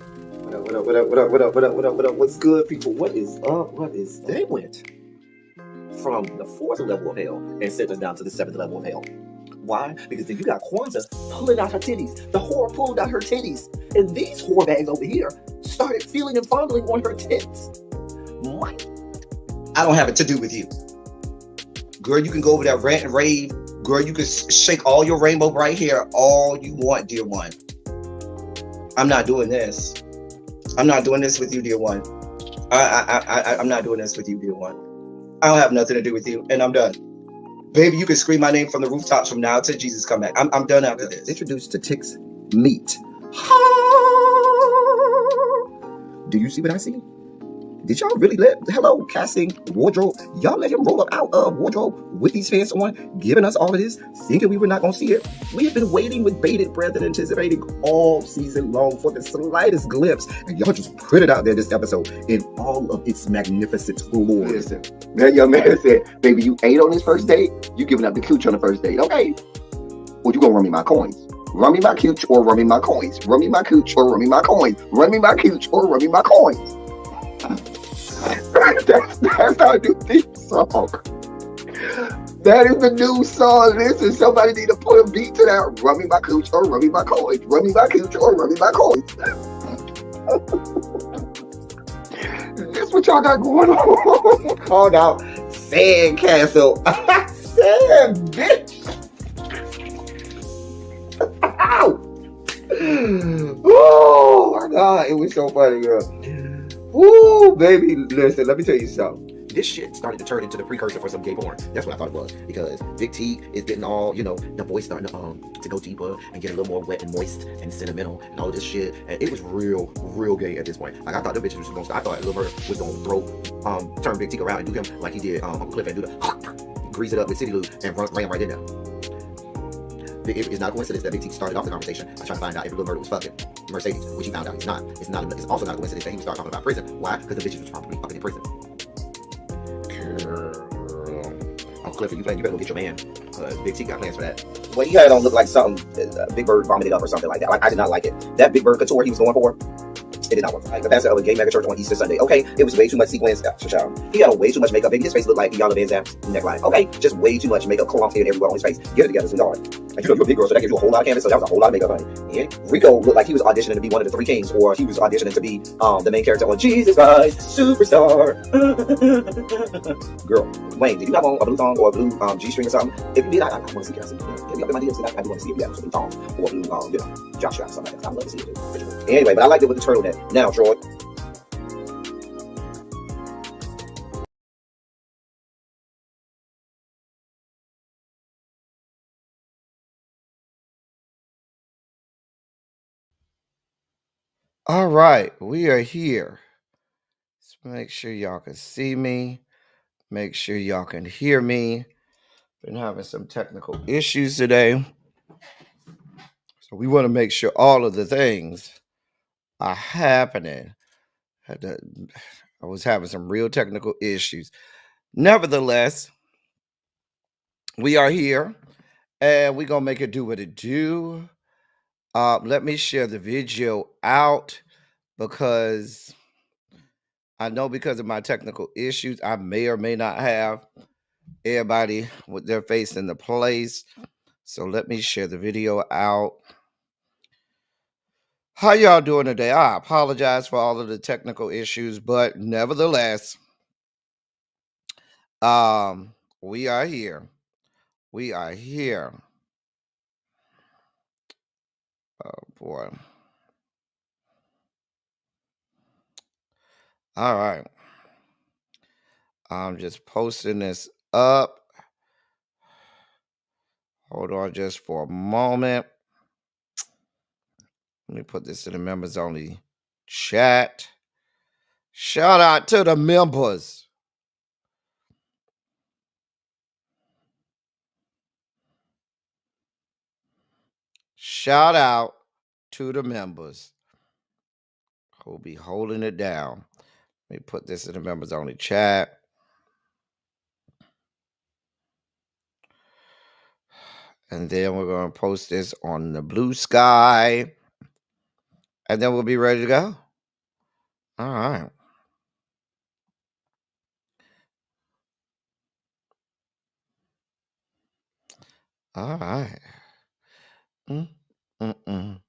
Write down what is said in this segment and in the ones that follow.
What up, what up, what up, what up, what up, what up, what up, what up? What's good, people? What is up? What is up? They went from the fourth level of hell and sent us down to the seventh level of hell. Why? Because then you got Kwanzaa pulling out her titties. The whore pulled out her titties. And these whore bags over here started feeling and fondling on her tits. What? I don't have it to do with you. Girl, you can go over there, rant and rave. Girl, you can shake all your rainbow bright hair all you want, dear one. I'm not doing this. I'm not doing this with you, dear one. I'm not doing this with you, dear one. I don't have nothing to do with you, and I'm done. Baby, you can scream my name from the rooftops from now till Jesus come back. I'm done after this. Introduced to Tick's Meat. Do you see what I see? Did y'all really hello, casting, wardrobe, y'all let him roll up out of wardrobe with these fans on, giving us all of this, thinking we were not going to see it? We have been waiting with bated breath and anticipating all season long for the slightest glimpse, and y'all just put it out there this episode in all of its magnificent glory. Listen, that young man said, baby, you ate on this first date, you giving up the cooch on the first date, okay? Well, you gonna run me my coins. Run me my cooch or run me my coins. Run me my cooch or run me my coins. Run me my cooch or run me my coins. That's our new theme song. That is the new song. Listen, somebody need to put a beat to that. Run me my cooch or run me my coins. Run me my cooch or run me my coins. That's what y'all got going on. Called out Sandcastle. Sand, bitch. Ow. Oh my God, it was so funny, girl. Woo, baby, listen, let me tell you something. This shit started to turn into the precursor for some gay porn. That's what I thought it was. Because Big T is getting all, the voice starting to go deeper and get a little more wet and moist and sentimental and all of this shit. And it was real gay at this point. Like, I thought the bitches was going to, I thought Lil Murder was going to turn Big T around and do him like he did Uncle Cliff and do the grease it up with City Lou and ran right in there. It's not a coincidence that Big T started off the conversation by trying to find out if Lil Murder was fucking Mercedes, which he found out he's not. It's also not a coincidence that he would start talking about prison. Why? Because the bitches was probably fucking in prison. Uncle Clifford, you better go get your man. Big T got plans for that. Well, he had it on look like something Big Bird vomited up or something like that. Like, I did not like it. That Big Bird couture he was going for, it did not work. Like the pastor of a gay mega church on Easter Sunday. Okay, it was way too much sequins. He had on way too much makeup. Baby, his face looked like Ayanna Van Zandt's neckline. Okay, just way too much makeup clumped in everywhere on his face. Get it together, sweetheart. And you're a big girl, so that gives you a whole lot of canvas. So that was a whole lot of makeup, honey. And Rico looked like he was auditioning to be one of the three kings, or he was auditioning to be the main character on Jesus Christ Superstar. Girl, Wayne, did you have on a blue thong or a blue G-string or something? If you did, I want to see. Can I see? Hit me up in my DMs. I do want to see if you have a blue thong or a blue, jock strap or something like that. I'd love to see it too. Anyway, but I liked it with the turtleneck. Now, Troy. All right, we are here. Let's make sure y'all can see me. Make sure y'all can hear me. Been having some technical issues today. So we want to make sure all of the things are happening. I was having some real technical issues. Nevertheless, we are here and we're going to make it do what it do. Let me share the video out because I know because of my technical issues, I may or may not have everybody with their face in the place. So let me share the video out. How y'all doing today? I apologize for all of the technical issues, but nevertheless, we are here. We are here. Oh boy. All right. I'm just posting this up. Hold on just for a moment. Let me put this in the members only chat. Shout out to the members. Shout out to the members who'll be holding it down. Let me put this in the members only chat. And then we're going to post this on the Bluesky. and then we'll be ready to go. All right. All right. Mm-mm.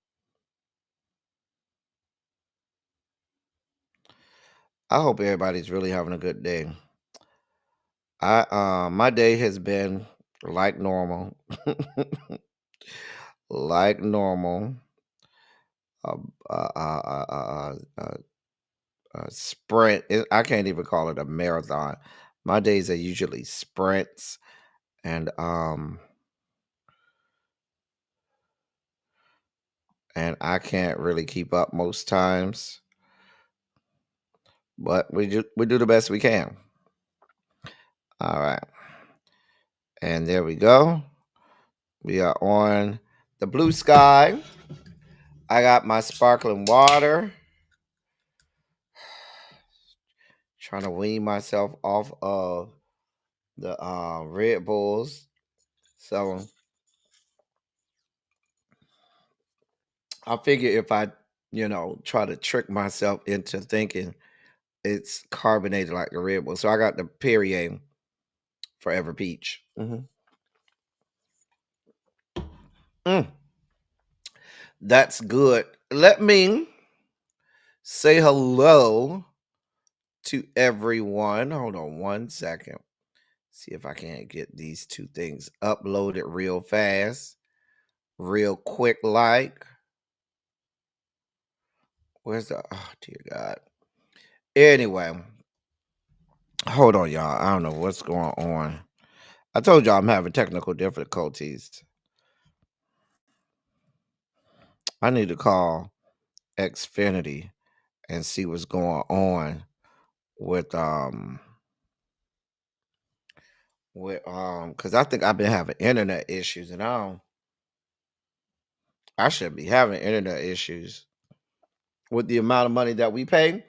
I hope everybody's really having a good day. My day has been like normal. Like normal. Uh, uh, uh, uh, uh, uh, sprint. I can't even call it a marathon. My days are usually sprints, and and I can't really keep up most times. But we do the best we can. All right, and there we go. We are on the blue sky. I got my sparkling water. Trying to wean myself off of the Red Bulls. So I figure if I, try to trick myself into thinking it's carbonated like the Red Bull. So I got the Perrier Forever Peach. Mm, that's good. Let me say hello to everyone. Hold on one second. See if I can get these two things uploaded real fast, real quick like. Where's the, oh dear God. Anyway, hold on, y'all. I don't know what's going on. I told y'all I'm having technical difficulties. I need to call Xfinity and see what's going on with because I think I've been having internet issues, and I should be having internet issues with the amount of money that we pay.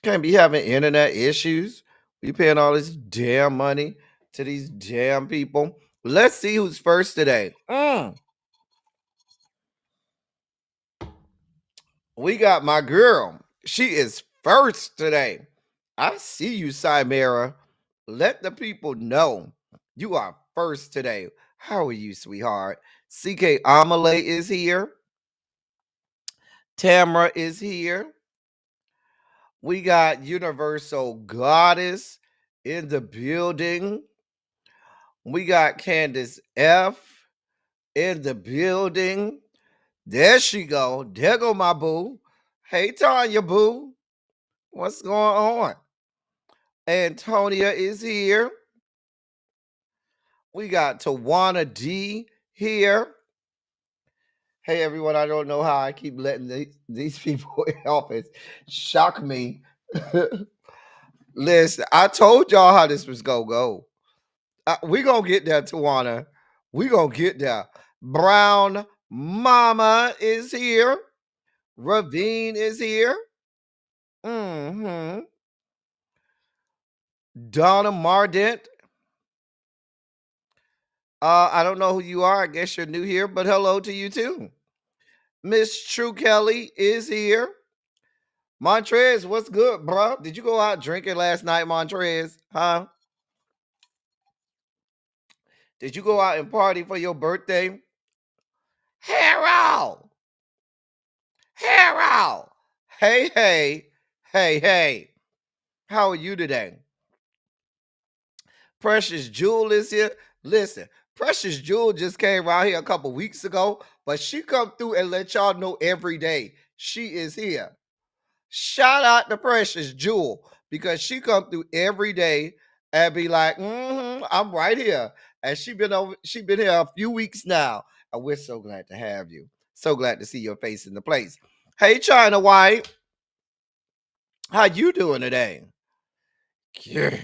Can't be having internet issues. We paying all this damn money to these damn people. Let's see who's first today. We got my girl. She is first today. I see you, Cymera. Let the people know you are first today. How are you, sweetheart? CK Amelie is here. Tamara is here. We got Universal Goddess in the building. We got Candace F in the building. There she go. There go my boo. Hey, Tanya, boo. What's going on? Antonia is here. We got Tawana D here. Hey, everyone. I don't know how I keep letting these people in office shock me. Listen, I told y'all how this was going to go. We going to get there, Tawana. We going to get there. Brown Mama is here. Ravine is here. Donna Mardent. I don't know who you are. I guess you're new here, but hello to you too. Miss True Kelly is here. Montrez, what's good, bro? Did you go out drinking last night, Montrez? Huh? Did you go out and party for your birthday? Harold! Harold! Hey, hey, hey, hey. How are you today? Precious Jewel is here. Listen, Precious Jewel just came around here a couple weeks ago, but she come through and let y'all know every day she is here. Shout out to Precious Jewel because she come through every day and be like, I'm right here. And she been here a few weeks now. And we're so glad to have you. So glad to see your face in the place. Hey, China White. How you doing today? Yeah.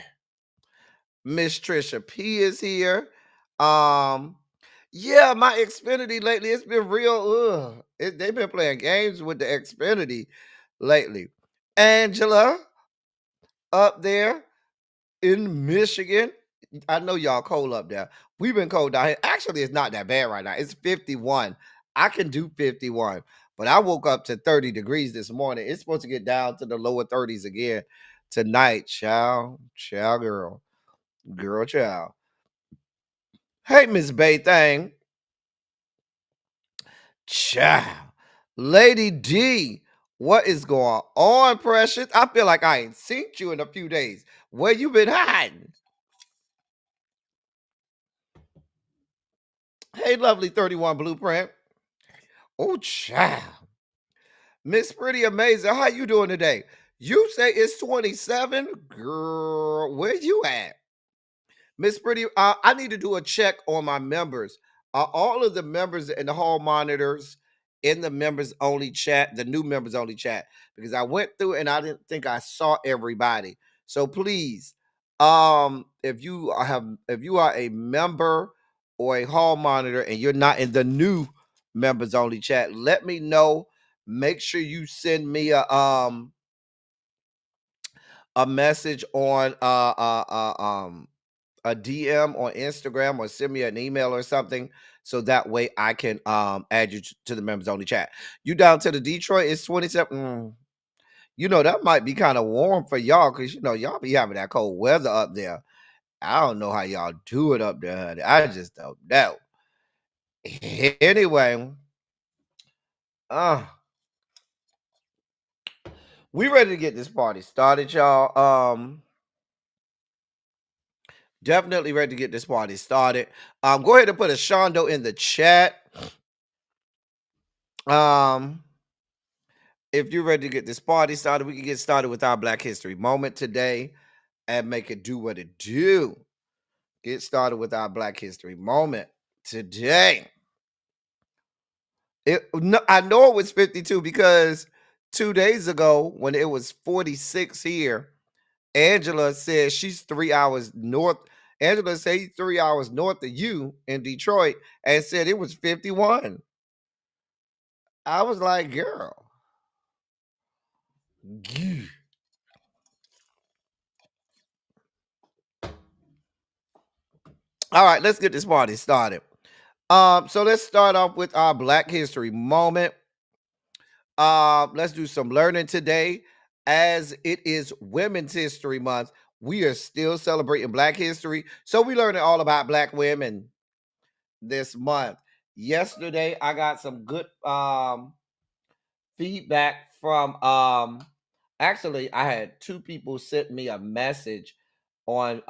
Miss Trisha P is here. Yeah, my Xfinity lately, it's been real. They've been playing games with the Xfinity lately. Angela up there in Michigan. I know y'all cold up there. We've been cold down here. Actually, it's not that bad right now. It's 51. I can do 51. But I woke up to 30 degrees this morning. It's supposed to get down to the lower 30s again tonight, child. Child, girl. Girl, child. Hey, Miss Bay Thing. Child. Lady D, what is going on, Precious? I feel like I ain't seen you in a few days. Where you been hiding? Hey, lovely 31 Blueprint. Oh, child. Miss Pretty Amazing, how you doing today? You say it's 27? Girl, where you at? Miss Pretty, I need to do a check on my members. Are all of the members and the hall monitors in the members only chat, the new members only chat? Because I went through and I didn't think I saw everybody. So please, if you are a member or a hall monitor and you're not in the new members only chat, let me know. Make sure you send me a message on a DM on Instagram or send me an email or something so that way I can add you to the members only chat. You down to the Detroit, it's 27. You know, that might be kind of warm for y'all because you know y'all be having that cold weather up there. I don't know how y'all do it up there, honey. I just don't know. Anyway, uh we ready to get this party started, y'all. Definitely ready to get this party started. Go ahead and put a Shondo in the chat. If you're ready to get this party started, we can get started with our Black History moment today and make it do what it do. Get started with our Black History moment today. I know it was 52 because 2 days ago when it was 46 here, Angela said she's 3 hours north. Angela said he's 3 hours north of you in Detroit and said it was 51. I was like, girl. Gee. All right, let's get this party started. So let's start off with our Black History moment. Let's do some learning today. As it is Women's History Month, we are still celebrating Black history. So we're learning all about Black women this month. Yesterday, I got some good feedback from actually I had 2 people sent me a message on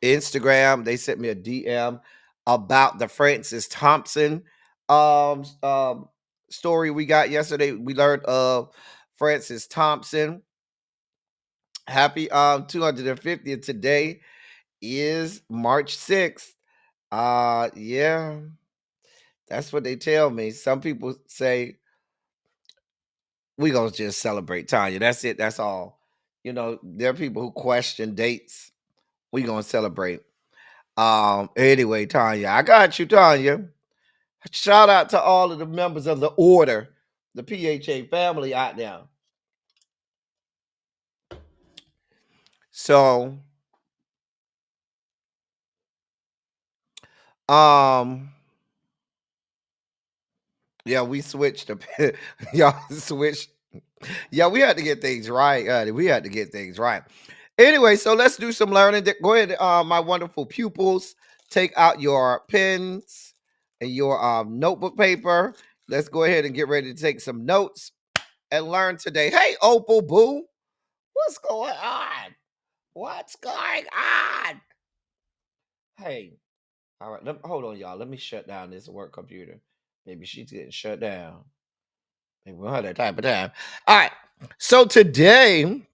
Instagram. They sent me a DM about the Francis Thompson um um story we got yesterday. We learned of Francis Thompson. Happy 250th. Today is March 6th. Yeah, that's what they tell me. Some people say we gonna just celebrate Tanya. That's it. That's all. You know, there are people who question dates. We gonna celebrate. Anyway, Tanya, I got you, Tanya. Shout out to all of the members of the order, the PHA family out there. So, yeah, we switched y'all switched. Yeah, we had to get things right. We had to get things right. Anyway, so let's do some learning. Go ahead, my wonderful pupils. Take out your pens and your notebook paper. Let's go ahead and get ready to take some notes and learn today. Hey, Opal Boo, what's going on? What's going on? Hey, all right, hold on, y'all. Let me shut down this work computer. Maybe she's getting shut down. Maybe we'll have that type of time. All right, so today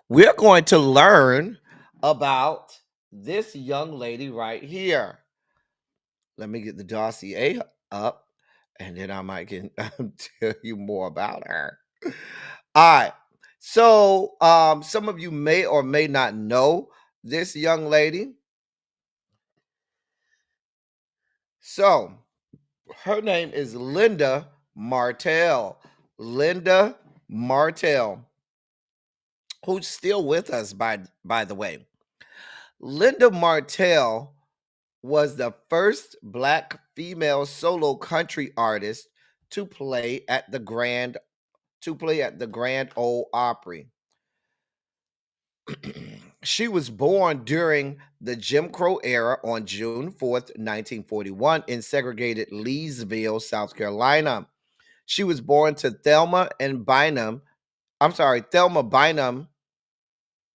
we're going to learn about this young lady right here. Let me get the dossier up, and then I might can tell you more about her. All right. So, some of you may or may not know this young lady. So, her name is Linda Martell. Linda Martell, who's still with us, by the way. Linda Martell was the first Black female solo country artist to play at the Grand Ole Opry. She was born during the Jim Crow era on June 4th, 1941, in segregated Leesville, South Carolina. She was born to Thelma Bynum.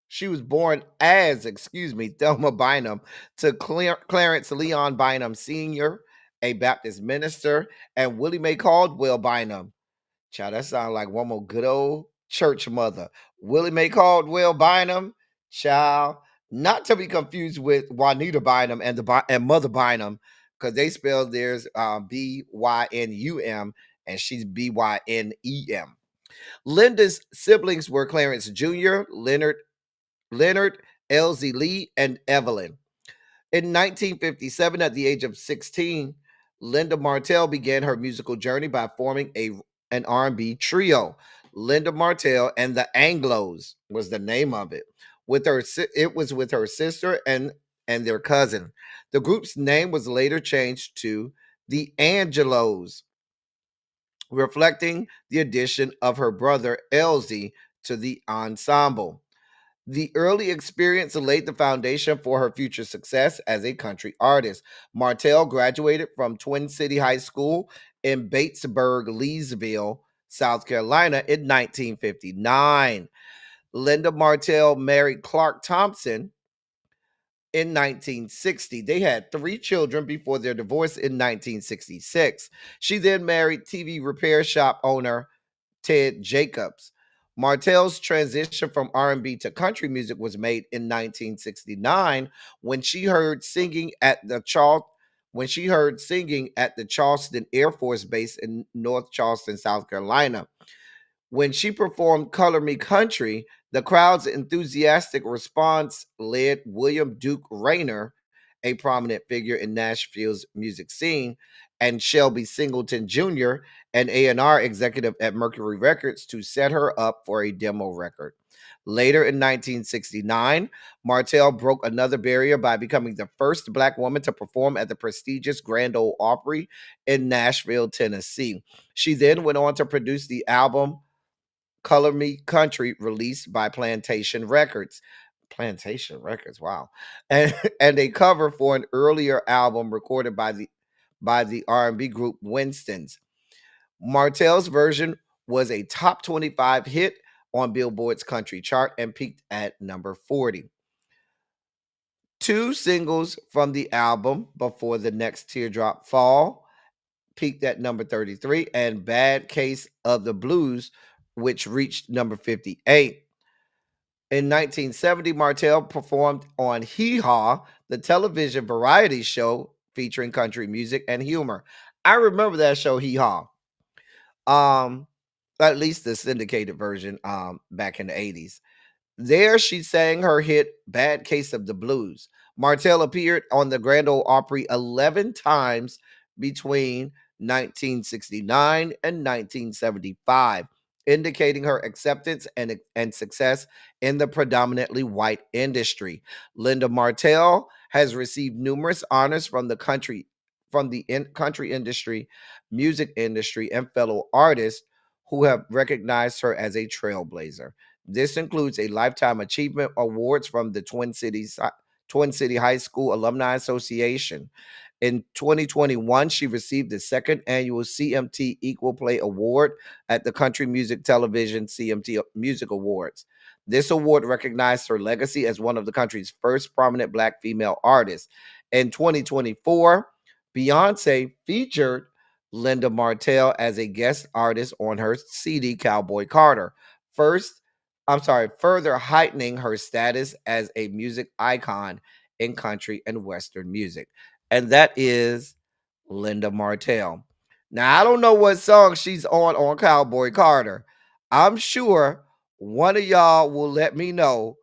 She was born as, Thelma Bynum to Clarence Leon Bynum Sr., a Baptist minister, and Willie Mae Caldwell Bynum. Child, that sounds like one more good old church mother. Willie Mae Caldwell Bynum, child, not to be confused with Juanita Bynum and Mother Bynum, because they spell theirs Bynum, and she's Bynem. Linda's siblings were Clarence Jr., Leonard, Elsie Lee, and Evelyn. In 1957, at the age of 16, Linda Martell began her musical journey by forming an R&B trio. Linda Martell and the Anglos was the name of it. It was with her sister and their cousin. The group's name was later changed to the Angelos, reflecting the addition of her brother Elsie to the ensemble. The early experience laid the foundation for her future success as a country artist. Martell graduated from Twin City High School in Batesburg, Leesville, South Carolina in 1959. Linda Martell married Clark Thompson in 1960. They had 3 children before their divorce in 1966. She then married TV repair shop owner Ted Jacobs. Martell's transition from R&B to country music was made in 1969 when she heard singing at the Charleston Air Force Base in North Charleston, South Carolina. When she performed Color Me Country, the crowd's enthusiastic response led William Duke Rayner, a prominent figure in Nashville's music scene, and Shelby Singleton Jr., an A&R executive at Mercury Records, to set her up for a demo record. Later in 1969, Martell broke another barrier by becoming the first Black woman to perform at the prestigious Grand Ole Opry in Nashville, Tennessee. She then went on to produce the album Color Me Country, released by Plantation Records. Plantation Records, wow. And a cover for an earlier album recorded by the R&B group Winstons. Martell's version was a top 25 hit on Billboard's country chart and peaked at number 40. 2 singles from the album, Before the Next Teardrop Fall, peaked at number 33, and Bad Case of the Blues, which reached number 58. In 1970, Martell performed on Hee Haw, the television variety show featuring country music and humor. I remember that show, Hee Haw. At least the syndicated version back in the 80s. There, she sang her hit Bad Case of the Blues. Martell appeared on the Grand Ole Opry 11 times between 1969 and 1975, indicating her acceptance and success in the predominantly white industry. Linda Martell has received numerous honors from the country industry, music industry, and fellow artists who have recognized her as a trailblazer. This includes a Lifetime Achievement Awards from the Twin City High School Alumni Association. In 2021, she received the second annual CMT Equal Play Award at the Country Music Television CMT Music Awards. This award recognized her legacy as one of the country's first prominent Black female artists. In 2024, Beyonce featured Linda Martell as a guest artist on her CD Cowboy Carter, further heightening her status as a music icon in country and Western music. And that is Linda Martell. Now, I don't know what song she's on Cowboy Carter. I'm sure one of y'all will let me know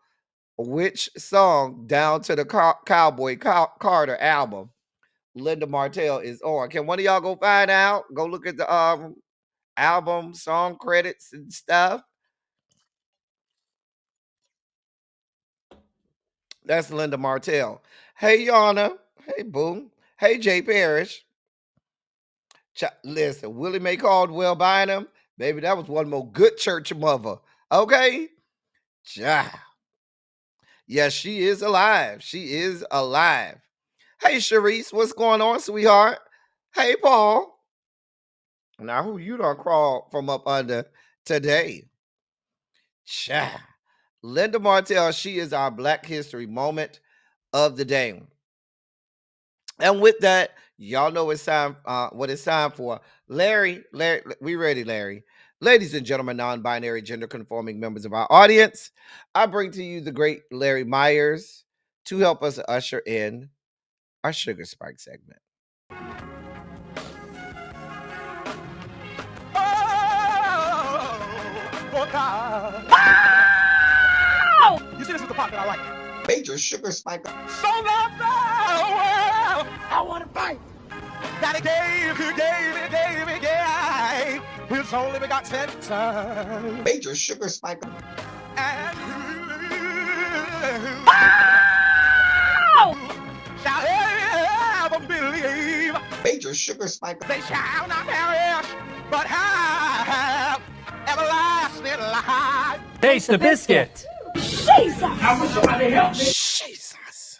which song down to the Cowboy Carter album Linda Martell is on. Can one of y'all go find out? Go look at the album, song credits and stuff. That's Linda Martell. Hey, Yana. Hey, Boom. Hey, Jay Parrish. Listen, Willie Mae Caldwell buying them, baby, that was one more good church mother. Okay? Child. Yes, she is alive. She is alive. Hey, Sharice, what's going on, sweetheart? Hey, Paul. Now, who you done crawl from up under today? Child. Linda Martell, she is our Black History moment of the day. And with that, y'all know it's time. What it's time for. Larry, we ready, Larry. Ladies and gentlemen, non-binary, gender-conforming members of our audience, I bring to you the great Larry Myers to help us usher in our Sugar Spike segment. Oh, God. You see, this is the part that I like. Major sugar spike. So loved the world, I want to fight. That he gave his only begotten son. Major sugar spike. And who shall ever believe? Major sugar spike. They shall not perish, but have everlasting life. Taste the biscuit. Jesus.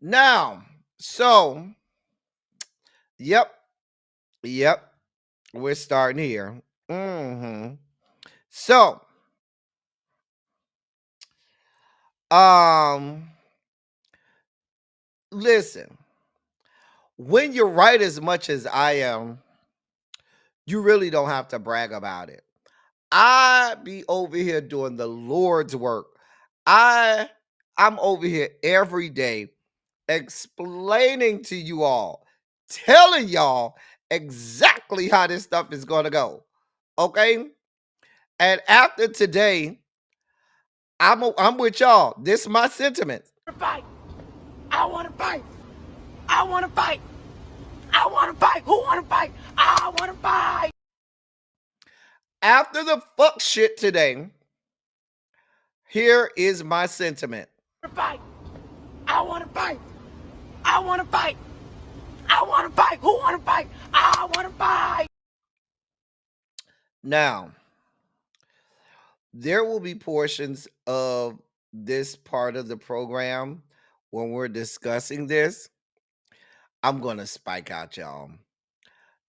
Now, so, yep, we're starting here. So, listen, when you're right as much as I am, you really don't have to brag about it. I be over here doing the Lord's work. I'm over here every day explaining to you all, telling y'all exactly how this stuff is going to go. Okay? And after today, I'm with y'all. This is my sentiment. Fight. I want to fight. I want to fight. I want to fight. Who want to fight? I want to fight. After the fuck shit today, here is my sentiment. Fight. I want to fight. I want to fight. I want to fight. Who want to fight? I want to fight. Now, there will be portions of this part of the program when we're discussing this. I'm going to spike out, y'all.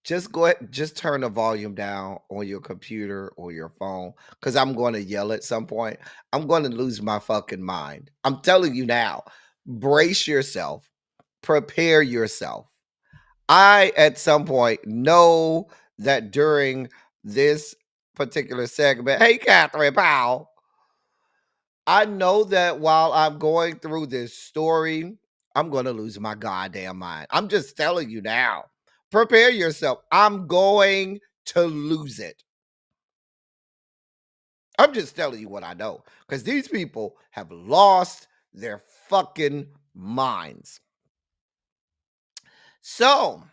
Just go ahead, just turn the volume down on your computer or your phone, because I'm going to yell at some point. I'm going to lose my fucking mind. I'm telling you now, brace yourself, prepare yourself. I, at some point, know that during this particular segment, hey, Catherine Powell, I know that while I'm going through this story, I'm going to lose my goddamn mind. I'm just telling you now. Prepare yourself. I'm going to lose it. I'm just telling you what I know. Because these people have lost their fucking minds. So,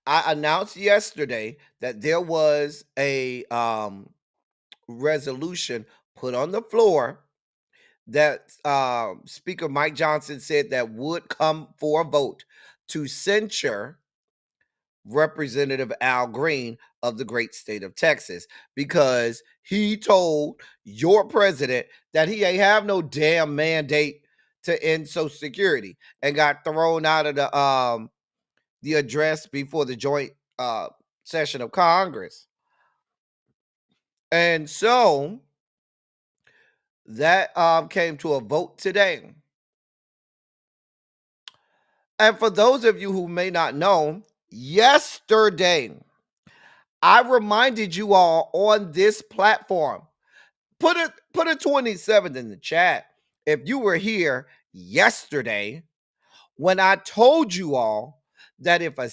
I announced yesterday that there was a resolution put on the floor that Speaker Mike Johnson said that would come for a vote to censure Representative Al Green of the great state of Texas, because he told your president that he ain't have no damn mandate to end Social Security and got thrown out of the address before the joint session of Congress. And so that came to a vote today. And for those of you who may not know, yesterday, I reminded you all on this platform, put a 27 in the chat if you were here yesterday when I told you all that if a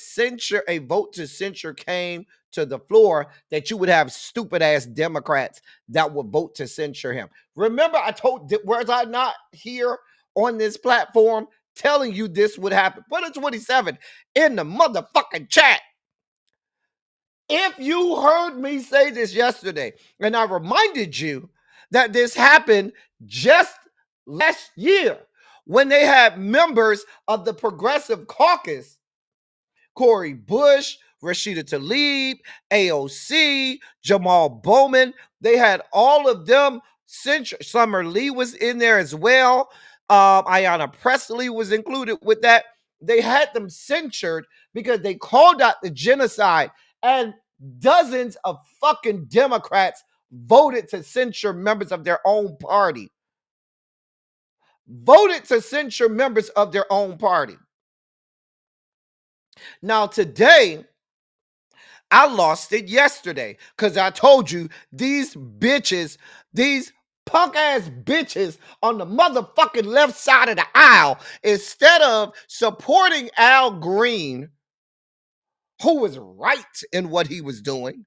vote to censure came to the floor, that you would have stupid ass Democrats that would vote to censure him. Remember, I told, was I not here on this platform telling you this would happen? Put a 27 in the motherfucking chat if you heard me say this yesterday, and I reminded you that this happened just last year when they had members of the Progressive Caucus, Cori Bush, Rashida Tlaib, AOC, Jamal Bowman. They had all of them censured. Summer Lee was in there as well. Ayanna Pressley was included with that. They had them censured because they called out the genocide, and dozens of fucking Democrats voted to censure members of their own party. Voted to censure members of their own party. Now, today, I lost it yesterday because I told you these bitches, these punk ass bitches on the motherfucking left side of the aisle, instead of supporting Al Green, who was right in what he was doing,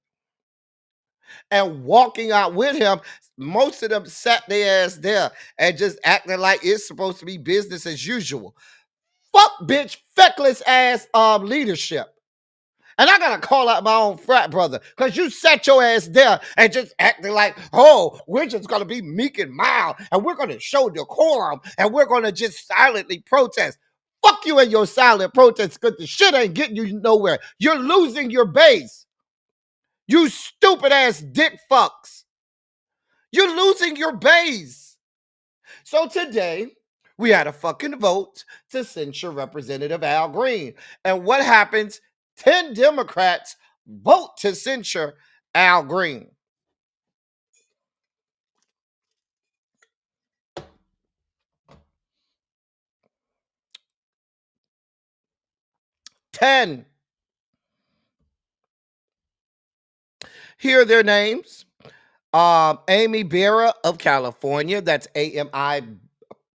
and walking out with him, most of them sat their ass there and just acting like it's supposed to be business as usual. Fuck bitch, feckless ass leadership. And I gotta call out my own frat brother, because you sat your ass there and just acting like, oh, we're just gonna be meek and mild, and we're gonna show decorum, and we're gonna just silently protest. Fuck you and your silent protest, because the shit ain't getting you nowhere. You're losing your base. You stupid ass dick fucks. You're losing your base. So today, we had a fucking vote to censure Representative Al Green. And what happens? 10 Democrats vote to censure Al Green. Ten. Here are their names. Amy Bera of California. That's AMI,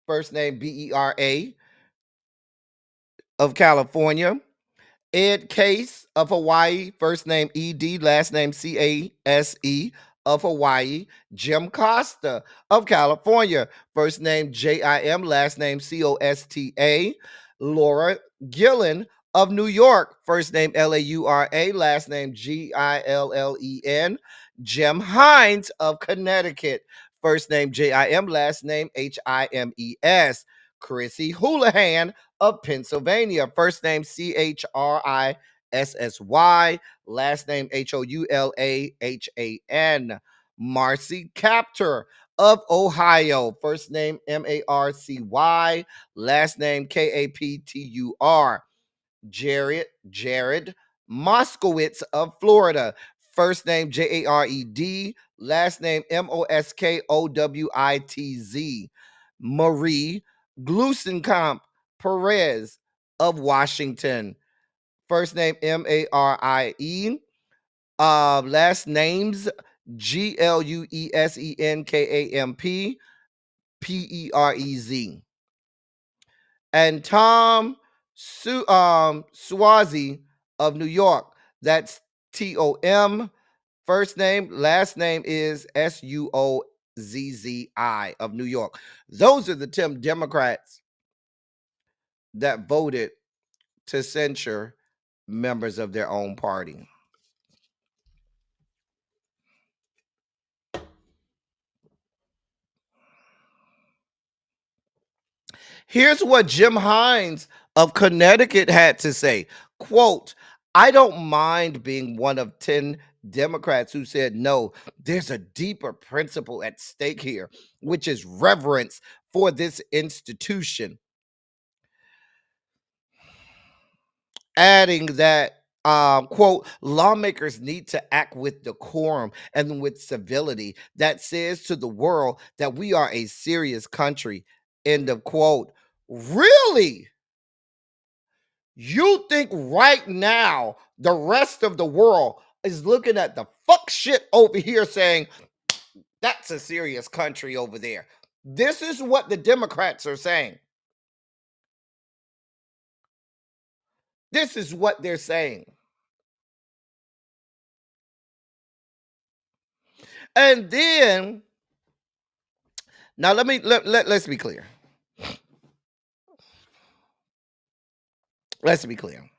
first name BERA of California. Ed Case of Hawaii, first name ED, last name CASE of Hawaii. Jim Costa of California, first name JIM, last name COSTA. Laura Gillen of New York, first name LAURA, last name GILLEN. Jim Hines of Connecticut, first name JIM, last name HIMES. Chrissy Houlihan of Pennsylvania, first name CHRISSY, last name HOULAHAN. Marcy Captor of Ohio, first name MARCY, last name KAPTUR. Jared Moskowitz of Florida, first name JARED, last name MOSKOWITZ. Marie Glusenkamp Perez of Washington, first name MARIE, last names GLUESENKAMP PEREZ. And Tom Suozzi of New York, that's TOM, first name, last name is SUOZZI of New York. Those are the 10 Democrats that voted to censure members of their own party. Here's what Jim Hines of Connecticut had to say. Quote, I don't mind being one of 10 Democrats who said, no, there's a deeper principle at stake here, which is reverence for this institution. Adding that, quote, lawmakers need to act with decorum and with civility that says to the world that we are a serious country, end of quote. Really? You think right now the rest of the world is looking at the fuck shit over here saying, that's a serious country over there? This is what the Democrats are saying. This is what they're saying. And then, now let's be clear. Let's be clear.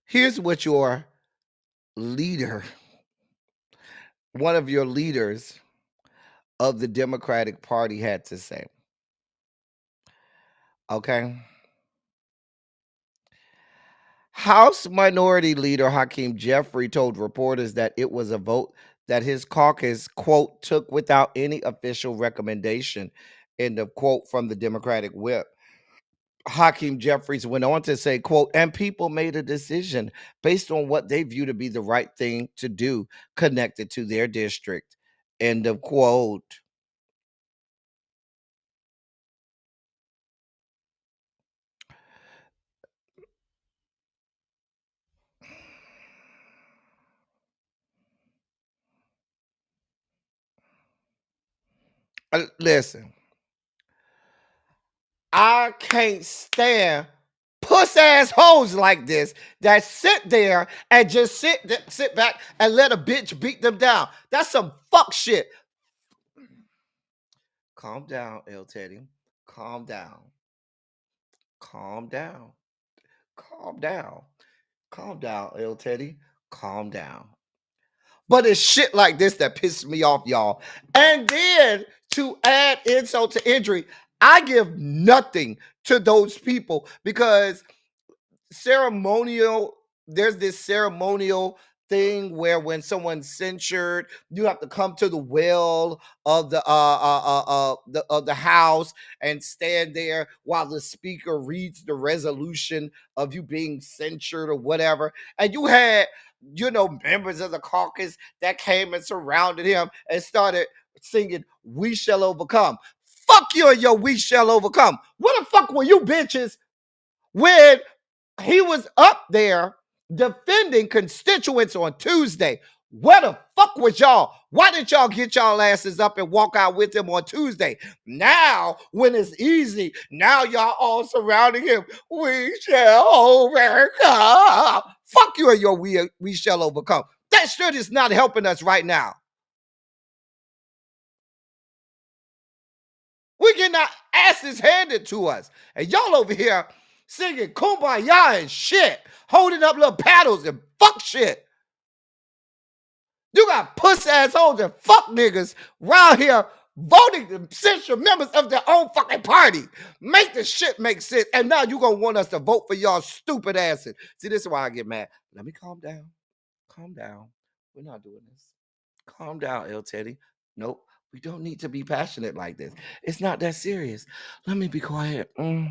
Here's what your leader, one of your leaders of the Democratic Party had to say. Okay. House Minority Leader Hakeem Jeffrey told reporters that it was a vote that his caucus, quote, took without any official recommendation, end of quote, from the Democratic whip. Hakeem Jeffries went on to say, quote, and people made a decision based on what they view to be the right thing to do connected to their district, end of quote. Listen, I can't stand puss ass hoes like this that sit there and just sit back and let a bitch beat them down. That's some fuck shit. Calm down, L Teddy. Calm down. Calm down. Calm down. Calm down, L Teddy. Calm down. But it's shit like this that pisses me off, y'all. And then to add insult to injury, I give nothing to those people because there's this ceremonial thing where when someone's censured, you have to come to the well of the house and stand there while the speaker reads the resolution of you being censured or whatever. And you had, members of the caucus that came and surrounded him and started singing "We Shall Overcome." Fuck you and your "We Shall Overcome." Where the fuck were you bitches when he was up there defending constituents on Tuesday? Where the fuck was y'all? Why didn't y'all get y'all asses up and walk out with him on Tuesday? Now, when it's easy, now y'all all surrounding him. We shall overcome. Fuck you and your we shall overcome. That shit is not helping us right now. We getting our asses handed to us. And y'all over here singing kumbaya and shit, holding up little paddles and fuck shit. You got puss assholes and fuck niggas around here voting to censure members of their own fucking party. Make the shit make sense. And now you gonna want us to vote for y'all stupid asses. See, this is why I get mad. Let me calm down. Calm down. We're not doing this. Calm down, L Teddy. Nope. We don't need to be passionate like this. It's not that serious. Let me be quiet. Hmm.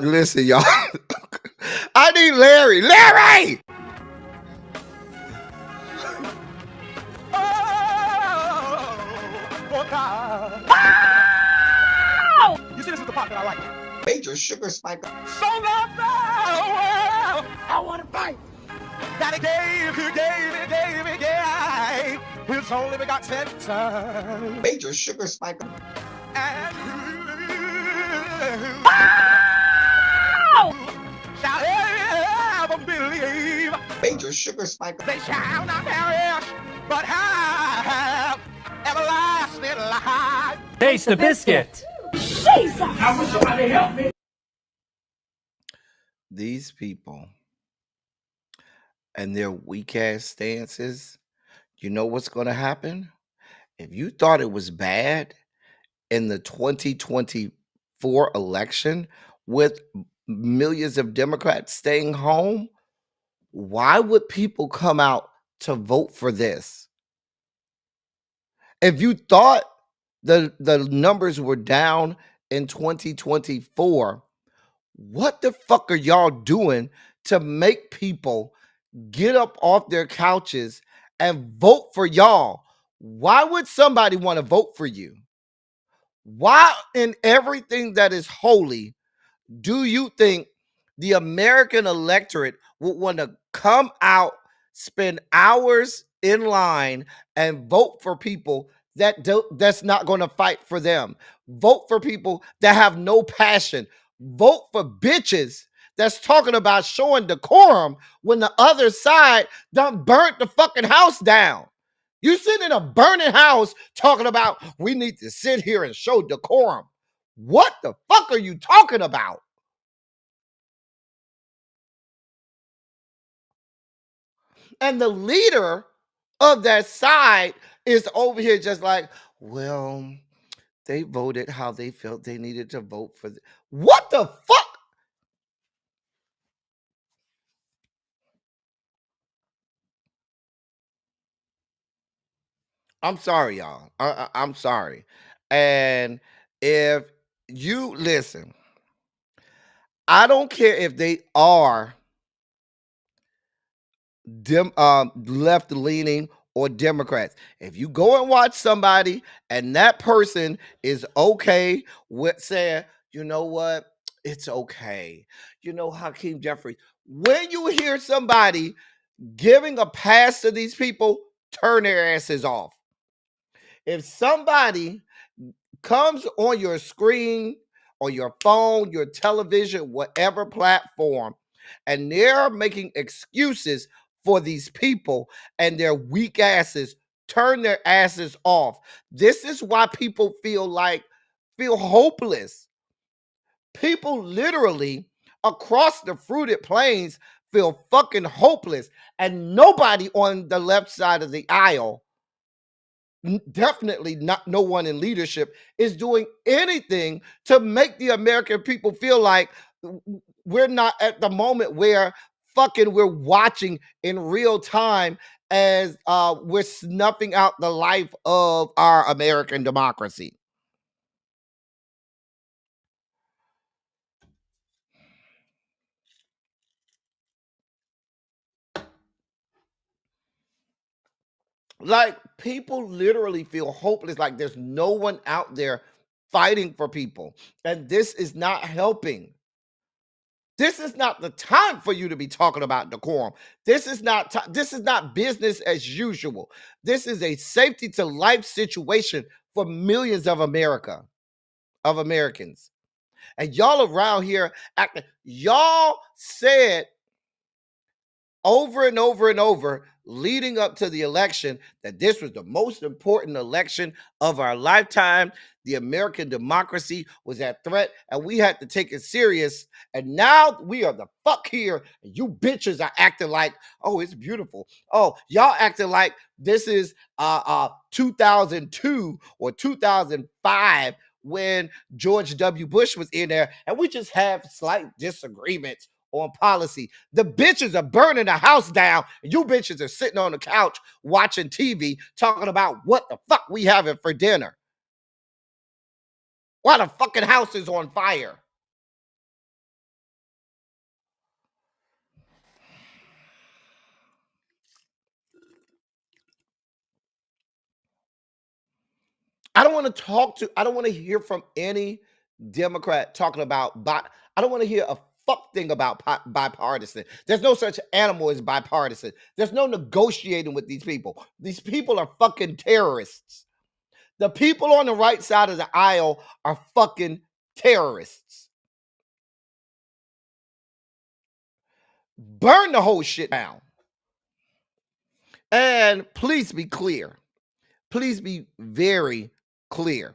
Listen, y'all. I need Larry. Larry! You see, this is the part that I like. Major sugar spike. So love the world. I want to fight. That he gave. His only begotten son. Major sugar spike. And shall ever believe. Major sugar spike. They shall not perish, but have everlasting life. Taste the biscuit. Jesus! I wish somebody help me. These people and their weak ass stances, you know what's going to happen? If you thought it was bad in the 2024 election with millions of Democrats staying home, why would people come out to vote for this? If you thought the numbers were down in 2024, what the fuck are y'all doing to make people get up off their couches and vote for y'all? Why would somebody want to vote for you? Why in everything that is holy do you think the American electorate would want to come out, spend hours in line, and vote for people that's not going to fight for them? Vote for people that have no passion. Vote for bitches that's talking about showing decorum when the other side done burnt the fucking house down. You sit in a burning house talking about we need to sit here and show decorum. What the fuck are you talking about? And the leader of that side is over here just like, well, they voted how they felt they needed to vote for. What the fuck? I'm sorry, y'all. I'm sorry. And if you listen, I don't care if they are left leaning or Democrats. If you go and watch somebody and that person is okay with saying, you know what, it's okay. You know, Hakeem Jeffries, when you hear somebody giving a pass to these people, turn their asses off. If somebody comes on your screen, or your phone, your television, whatever platform, and they're making excuses for these people and their weak asses, turn their asses off. This is why people feel hopeless. People literally across the fruited plains feel fucking hopeless, and nobody on the left side of the aisle, definitely not no one in leadership, is doing anything to make the American people feel like we're not at the moment where fucking we're watching in real time as we're snuffing out the life of our American democracy. Like, people literally feel hopeless, like there's no one out there fighting for people, and this is not helping. This is not the time for you to be talking about decorum. This is not business as usual. This is a safety to life situation for millions of Americans. And y'all around here acting, y'all said over and over and over leading up to the election that this was the most important election of our lifetime. The American democracy was at threat and we had to take it serious. And now we are the fuck here. And you bitches are acting like, oh, it's beautiful. Oh, y'all acting like this is 2002 or 2005 when George W. Bush was in there, and we just have slight disagreements on policy. The bitches are burning the house down, and you bitches are sitting on the couch watching TV talking about what the fuck we having for dinner. Why the fucking house is on fire. I don't want to hear from any Democrat talking about, I don't want to hear a fuck thing about bipartisan. There's no such animal as bipartisan. There's no negotiating with these people. These people are fucking terrorists. The people on the right side of the aisle are fucking terrorists. Burn the whole shit down. And please be clear. Please be very clear.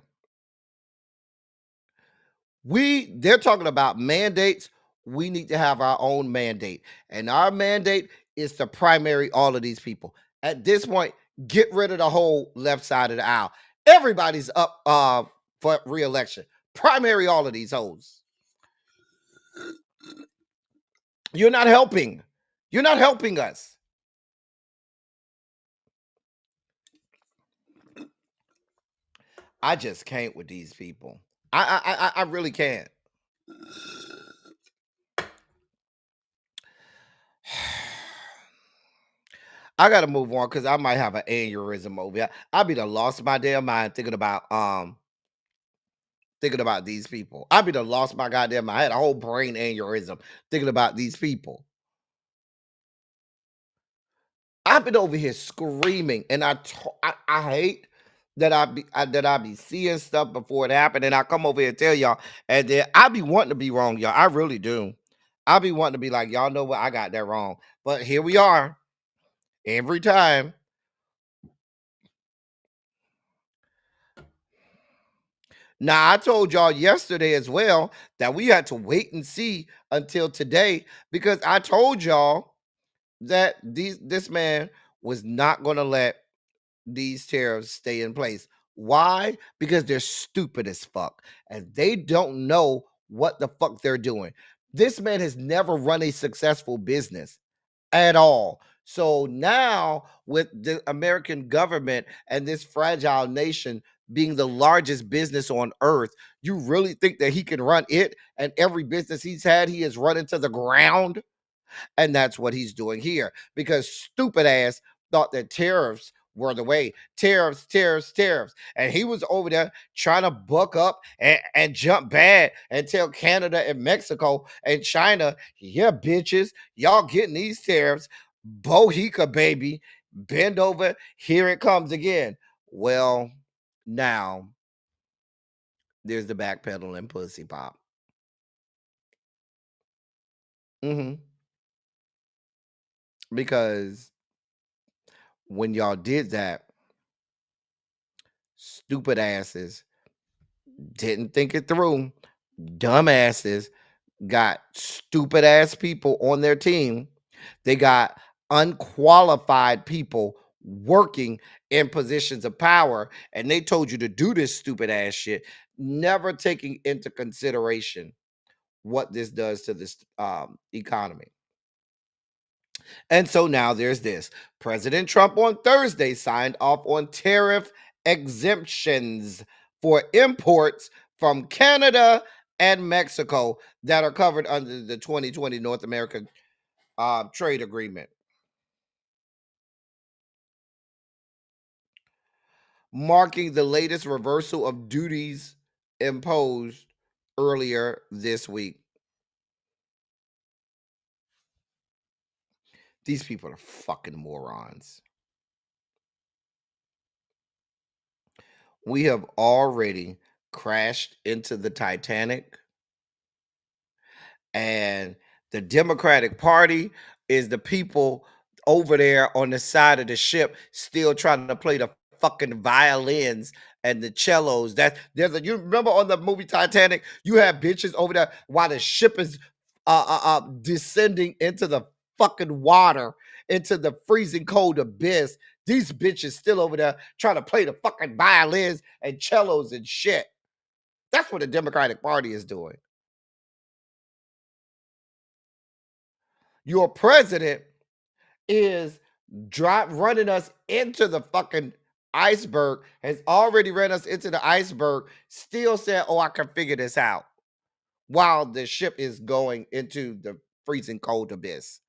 They're talking about mandates. We need to have our own mandate. And our mandate is to primary all of these people. At this point, get rid of the whole left side of the aisle. Everybody's up for re-election. Primary all of these hoes. You're not helping. You're not helping us. I just can't with these people. I really can't. I gotta move on because I might have an aneurysm over here. I be done lost my damn mind thinking about these people. I be done lost my goddamn mind. I had a whole brain aneurysm thinking about these people. I've been over here screaming, and I hate that I be seeing stuff before it happened, and I come over here and tell y'all, and then I be wanting to be wrong, y'all. I really do. I be wanting to be like, y'all know what, I got that wrong, but here we are every time. Now, I told y'all yesterday as well that we had to wait and see until today because I told y'all that this man was not going to let these tariffs stay in place. Why? Because they're stupid as fuck and they don't know what the fuck they're doing. This man has never run a successful business at all. So now, with the American government and this fragile nation being the largest business on earth, you really think that he can run it and every business he's had, he has run into the ground? And that's what he's doing here because stupid ass thought that tariffs were the way. Tariffs, tariffs, tariffs. And he was over there trying to buck up and jump bad and tell Canada and Mexico and China, yeah, bitches, y'all getting these tariffs. Bohica, baby. Bend over. Here it comes again. Well, now there's the backpedaling pussy pop. Because when y'all did that, stupid asses didn't think it through. Dumbasses got stupid ass people on their team. They got unqualified people working in positions of power, and they told you to do this stupid ass shit, never taking into consideration what this does to this economy. And so now there's this. President Trump on Thursday signed off on tariff exemptions for imports from Canada and Mexico that are covered under the 2020 North American Trade Agreement, marking the latest reversal of duties imposed earlier this week. These people are fucking morons. We have already crashed into the Titanic, and the Democratic Party is the people over there on the side of the ship still trying to play the fucking violins and the cellos. You remember on the movie Titanic, you have bitches over there while the ship is descending into the fucking water, into the freezing cold abyss. These bitches still over there trying to play the fucking violins and cellos and shit. That's what the Democratic Party is doing. Your president is running us into the fucking iceberg, has already ran us into the iceberg, still said, oh, I can figure this out, while the ship is going into the freezing cold abyss.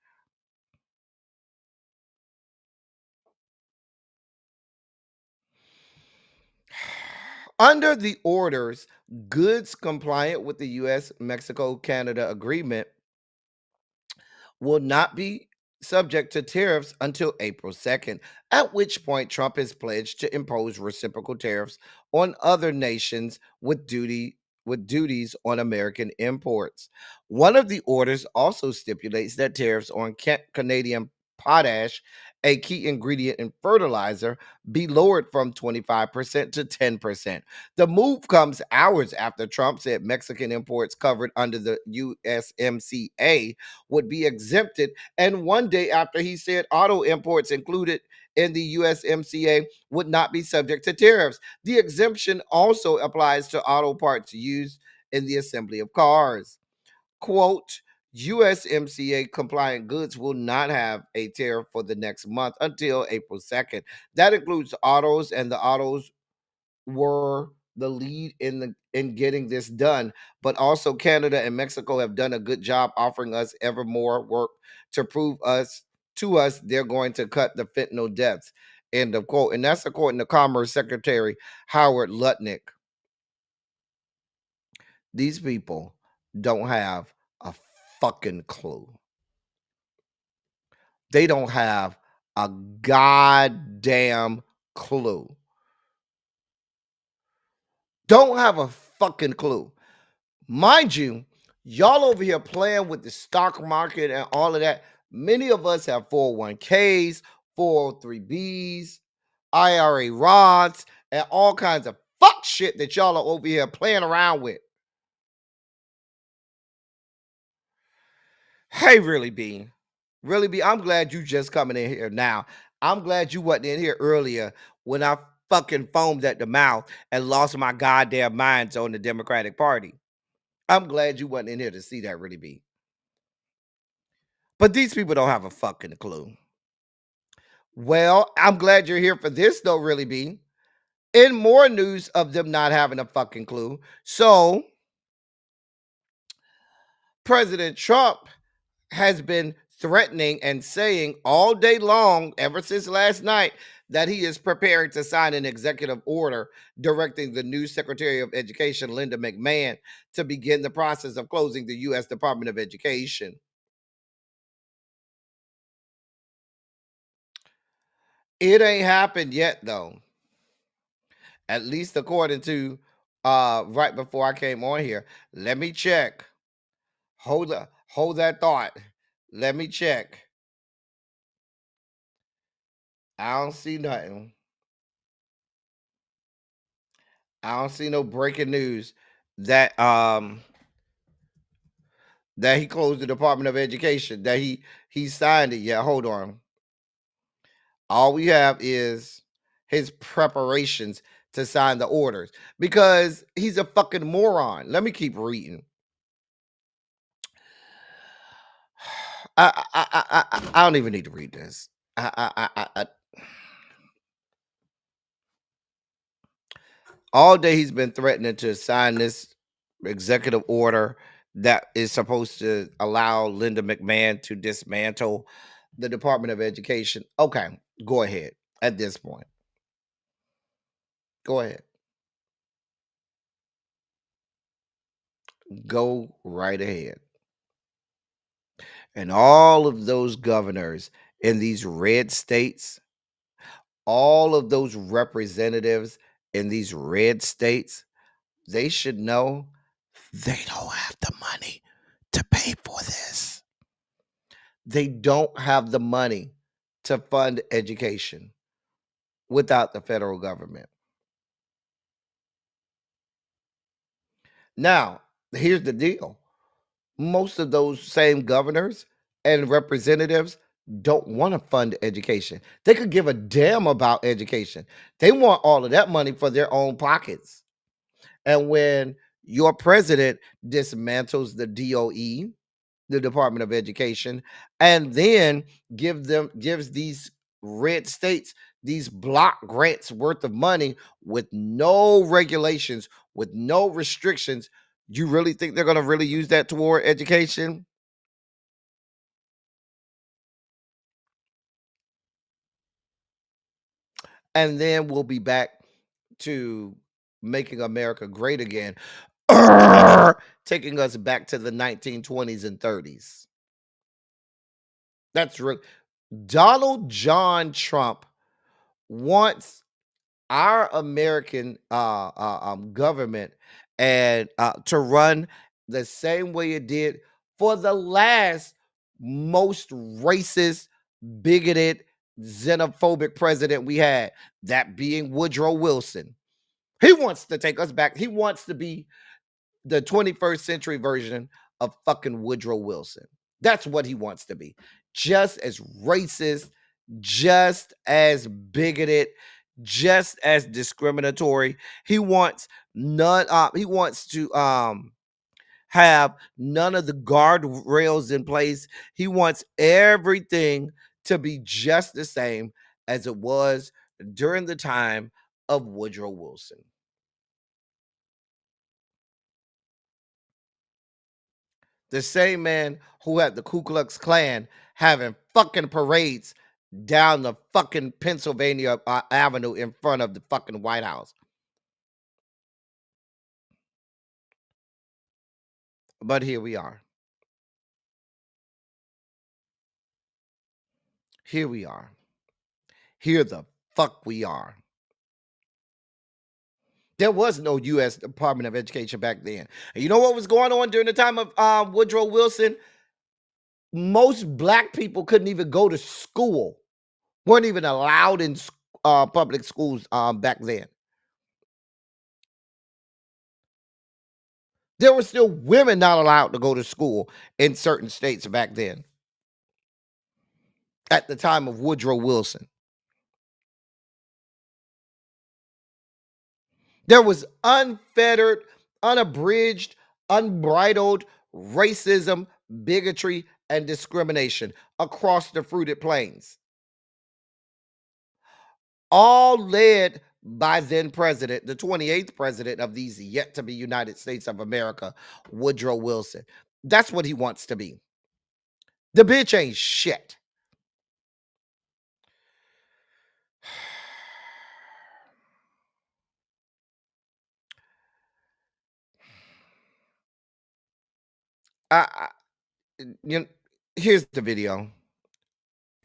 Under the orders, goods compliant with the U.S. Mexico-Canada agreement will not be subject to tariffs until April 2nd, at which point Trump has pledged to impose reciprocal tariffs on other nations with duties on American imports. One of the orders also stipulates that tariffs on Canadian potash, a key ingredient in fertilizer, be lowered from 25% to 10%. The move comes hours after Trump said Mexican imports covered under the USMCA would be exempted, and one day after he said auto imports included in the USMCA would not be subject to tariffs. The exemption also applies to auto parts used in the assembly of cars. Quote, USMCA compliant goods will not have a tariff for the next month until April 2nd. That includes autos, and the autos were the lead in getting this done, but also Canada and Mexico have done a good job offering us ever more work to prove to us they're going to cut the fentanyl deaths. End of quote. And that's according to Commerce Secretary Howard Lutnick. These people don't have a fucking clue. They don't have a goddamn clue. Don't have a fucking clue. Mind you, y'all over here playing with the stock market and all of that. Many of us have 401ks, 403bs, IRA Roths, and all kinds of fuck shit that y'all are over here playing around with. Hey, Really B. Really B, I'm glad you just coming in here now. I'm glad you wasn't in here earlier when I fucking foamed at the mouth and lost my goddamn minds on the Democratic Party. I'm glad you wasn't in here to see that, Really B. But these people don't have a fucking clue. Well, I'm glad you're here for this, though, Really B. In more news of them not having a fucking clue. So, President Trump has been threatening and saying all day long, ever since last night, that he is preparing to sign an executive order directing the new Secretary of Education, Linda McMahon, to begin the process of closing the U.S. Department of Education. It ain't happened yet, though. At least according to right before I came on here. Let me check. Hold that thought. Let me check. I don't see nothing. I don't see no breaking news that that he closed the Department of Education, that he signed it. Yeah, hold on. All we have is his preparations to sign the orders because he's a fucking moron. Let me keep reading. I don't even need to read this. All day he's been threatening to sign this executive order that is supposed to allow Linda McMahon to dismantle the Department of Education. Okay, go ahead at this point. Go ahead. Go right ahead. And all of those governors in these red states, all of those representatives in these red states, they should know they don't have the money to pay for this. They don't have the money to fund education without the federal government. Now, here's the deal. Most of those same governors and representatives don't want to fund education. They could give a damn about education. They want all of that money for their own pockets. And when your president dismantles the DOE, the Department of Education, and then gives these red states these block grants worth of money with no regulations, with no restrictions, you really think they're going to really use that toward education? And then we'll be back to making America great again, taking us back to the 1920s and 30s. That's real. Donald John Trump wants our American government and to run the same way it did for the last most racist, bigoted, xenophobic president we had, that being Woodrow Wilson. He wants to take us back. He wants to be the 21st century version of fucking Woodrow Wilson. That's what he wants to be. Just as racist, just as bigoted, just as discriminatory. He wants none he wants to have none of the guardrails in place. He wants everything to be just the same as it was during the time of Woodrow Wilson. The same man who had the Ku Klux Klan having fucking parades down the fucking Pennsylvania Avenue in front of the fucking White House. But here we are. Here we are. Here the fuck we are. There was no U.S. Department of Education back then. And you know what was going on during the time of Woodrow Wilson? Most black people couldn't even go to school, weren't even allowed in public schools back then. There were still women not allowed to go to school in certain states back then, at the time of Woodrow Wilson. There was unfettered, unabridged, unbridled racism, bigotry, and discrimination across the fruited plains, all led by then president, the 28th president of these yet to be United States of America, Woodrow Wilson. That's what he wants to be. The bitch ain't shit. You know, here's the video.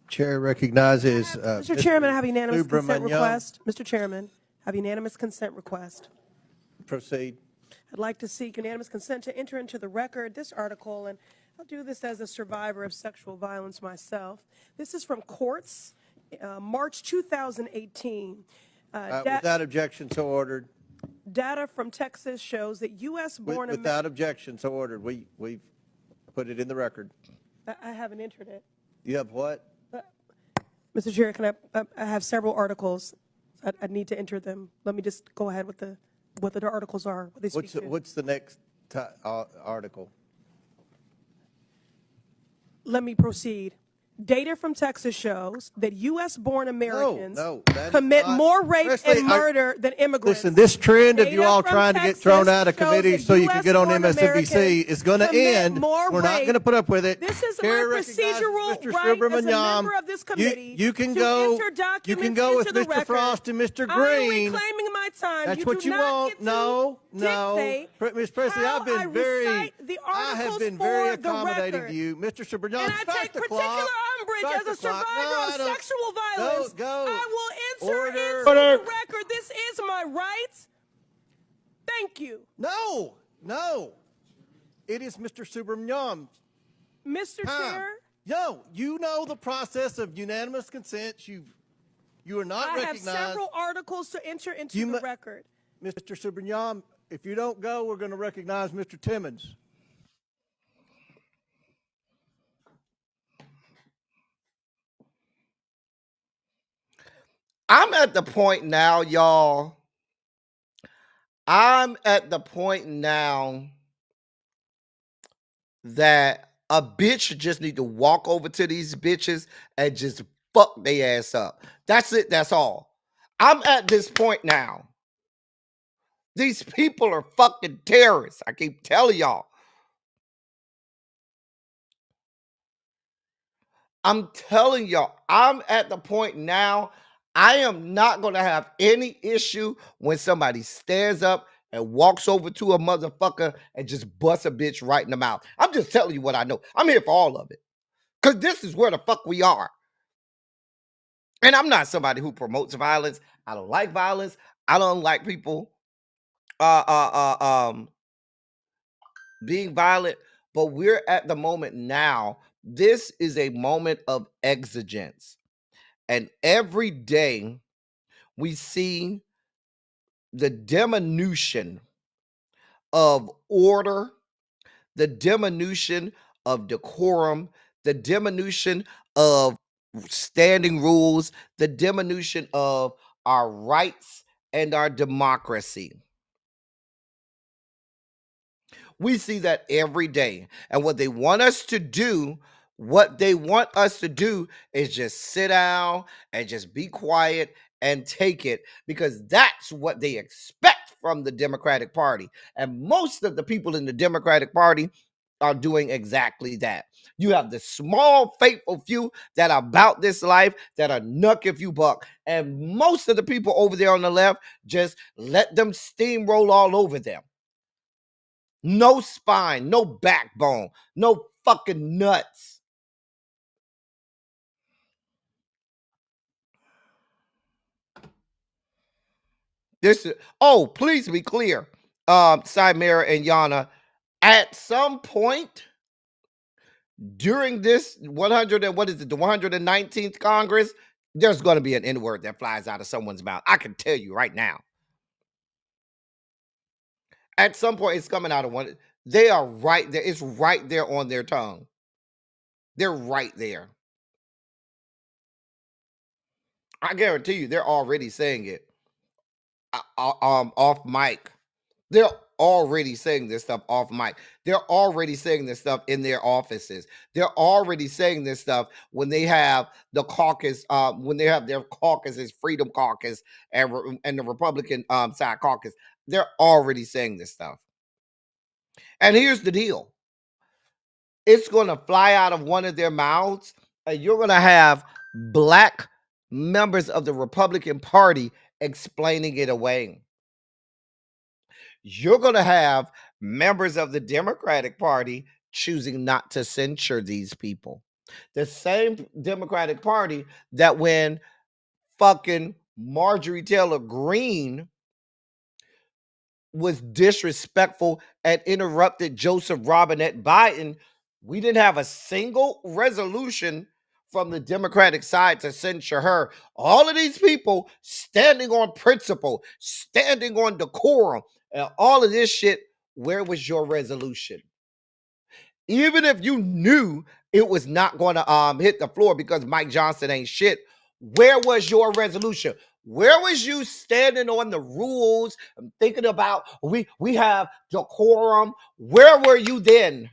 Chair recognizes Mr. Chairman, I have unanimous consent Subramaniam. request. Mr. Chairman, I have unanimous consent request. Proceed. I'd like to seek unanimous consent to enter into the record this article, and I'll do this as a survivor of sexual violence myself. This is from Courts, March 2018. Without objection, so ordered. Data from Texas shows that U.S.-born Without objection, so ordered. We've put it in the record. I haven't entered it. You have what? Mr. Chair, can I have several articles. I need to enter them. Let me just go ahead with what the articles are. What they speak to. What's the next article? Let me proceed. Data from Texas shows that U.S.-born Americans commit more rape Pressley, and murder than immigrants. Listen, this trend of you Data all from trying to get Texas thrown out of shows committee that so you can get on US-born MSNBC Americans is going to commit end. more We're not rape. going to put up with it. This is Chair my recognizes procedural Mr. right as a Subramaniam. member of this committee You can to go. enter documents You can go with into the Mr. record. Frost and Mr. I'm Green. reclaiming my time. That's you what do you not want. get to No. dictate Ms. Pressley, how I've been I very, recite the I have articles been very for the accommodating record. to you. Mr. Subramaniam, And I start take the particular clock. umbrage Start as a the clock. survivor No, I of don't. sexual violence. Go. I will enter Order. into the record. This is my right. Thank you. No. It is Mr. Subramaniam. Mr. Chair, No, you know the process of unanimous consent. You are not I have recognized. several articles to enter into the record. Mr. Subramaniam, if you don't go, we're going to recognize Mr. Timmons. I'm at the point now, y'all. I'm at the point now that a bitch just need to walk over to these bitches and just fuck their ass up. That's it. That's all. I'm at this point now. These people are fucking terrorists. I keep telling y'all. I'm telling y'all, I'm at the point now, I am not going to have any issue when somebody stands up and walks over to a motherfucker and just busts a bitch right in the mouth. I'm just telling you what I know. I'm here for all of it. Because this is where the fuck we are. And I'm not somebody who promotes violence. I don't like violence. I don't like people being violent. But we're at the moment now. This is a moment of exigence. And every day we see the diminution of order, the diminution of decorum, the diminution of standing rules, the diminution of our rights and our democracy. We see that every day. And what they want us to do is just sit down and just be quiet and take it, because that's what they expect from the Democratic Party. And most of the people in the Democratic Party are doing exactly that. You have the small, faithful few that are about this life, that are nuck if you buck. And most of the people over there on the left, just let them steamroll all over them. No spine, no backbone, no fucking nuts. Please be clear, Cymera and Yana, at some point during this the 119th Congress, there's going to be an N-word that flies out of someone's mouth. I can tell you right now. At some point, it's coming out of one. They are right there. It's right there on their tongue. They're right there. I guarantee you, they're already saying it. Off mic. They're already saying this stuff off mic. They're already saying this stuff in their offices. They're already saying this stuff when they have the caucus, when they have their caucuses, Freedom Caucus and the Republican side caucus. They're already saying this stuff. And here's the deal. It's going to fly out of one of their mouths, and you're going to have black members of the Republican Party explaining it away. You're going to have members of the Democratic Party choosing not to censure these people. The same Democratic Party that when fucking Marjorie Taylor Greene was disrespectful and interrupted Joseph Robinette Biden, we didn't have a single resolution from the Democratic side to censure her. All of these people standing on principle, standing on decorum, and all of this shit, where was your resolution? Even if you knew it was not going to hit the floor because Mike Johnson ain't shit, where was your resolution? Where was you standing on the rules and thinking about we have decorum? Where were you then?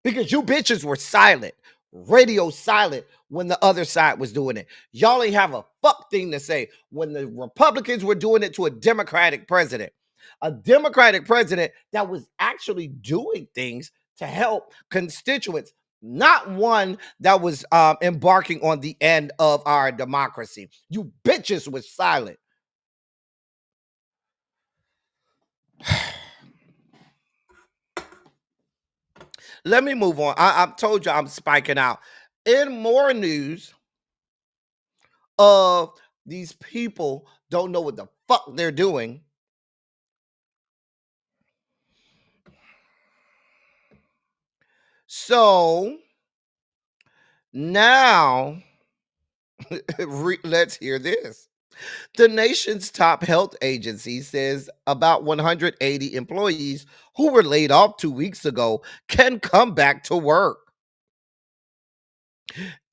Because you bitches were silent, radio silent when the other side was doing it. Y'all ain't have a fuck thing to say when the Republicans were doing it to a Democratic president that was actually doing things to help constituents, not one that was embarking on the end of our democracy. You bitches was silent. Let me move on. I told you I'm spiking out. In more news of these people don't know what the fuck they're doing. So now let's hear this. The nation's top health agency says about 180 employees who were laid off 2 weeks ago can come back to work.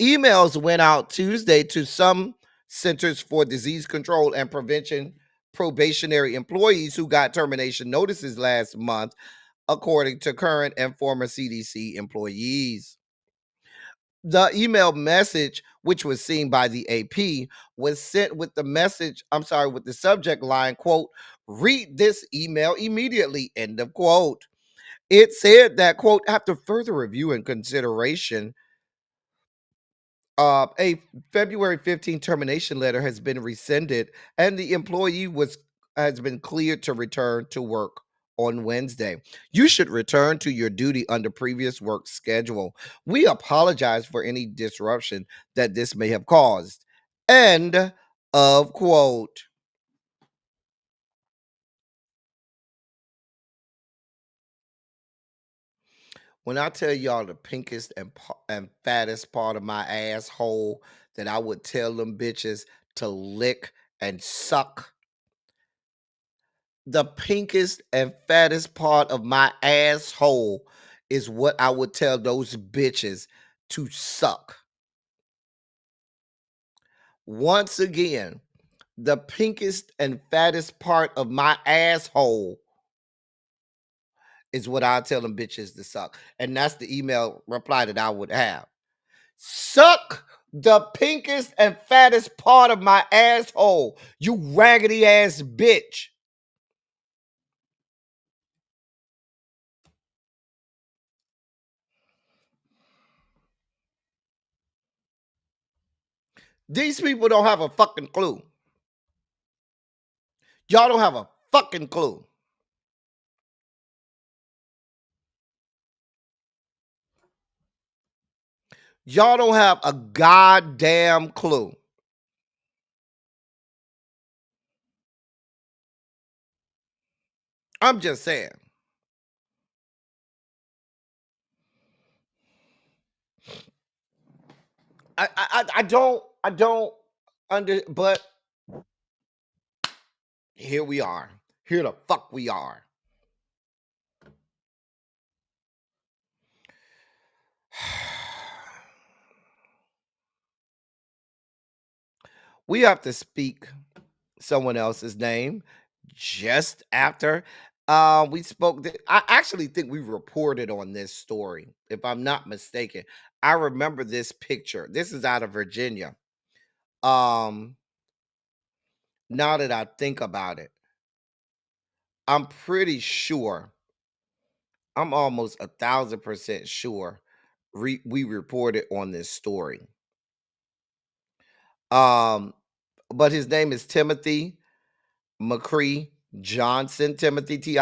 Emails went out Tuesday to some Centers for Disease Control and Prevention probationary employees who got termination notices last month, according to current and former CDC employees. The email message, which was seen by the AP, was sent with with the subject line, quote, "Read this email immediately," end of quote. It said that, quote, "After further review and consideration, a February 15 termination letter has been rescinded and the employee has been cleared to return to work on Wednesday. You should return to your duty under previous work schedule. We apologize for any disruption that this may have caused." End of quote. When I tell y'all the pinkest and fattest part of my asshole that I would tell them bitches to lick and suck, the pinkest and fattest part of my asshole is what I would tell those bitches to suck. Once again, the pinkest and fattest part of my asshole is what I tell them bitches to suck. And that's the email reply that I would have. Suck the pinkest and fattest part of my asshole, you raggedy ass bitch. These people don't have a fucking clue. Y'all don't have a fucking clue. Y'all don't have a goddamn clue. I'm just saying. I don't but here we are. Here the fuck we are. we have to speak someone else's name just after we spoke. I actually think we reported on this story, if I'm not mistaken. I remember this picture. This is out of Virginia. Um, now that I think about it, I'm pretty sure, I'm almost 1,000% sure we reported on this story. Um, but his name is Timothy McCree Johnson. Timothy Timothy,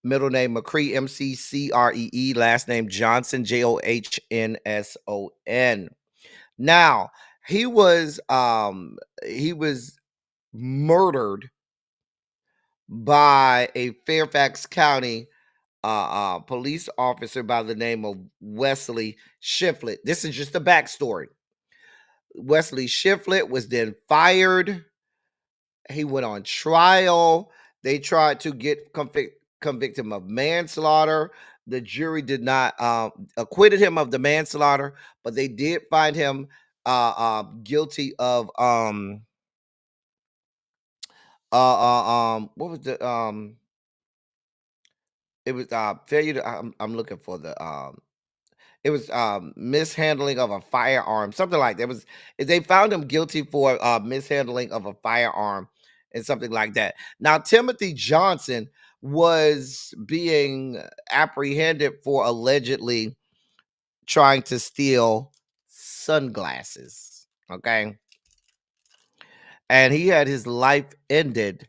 middle name McCree, McCree, last name Johnson, Johnsson. Now, he was murdered by a Fairfax County police officer by the name of Wesley Shiflett. This is just the backstory. Wesley Shiflett was then fired. He went on trial. They tried to convict him of manslaughter. The jury did not acquitted him of the manslaughter, but they did find him guilty of what was the it was failure to, I'm looking for the it was mishandling of a firearm, something like that. They found him guilty for mishandling of a firearm and something like that. Now, Timothy Johnson was being apprehended for allegedly trying to steal sunglasses. Okay. And he had his life ended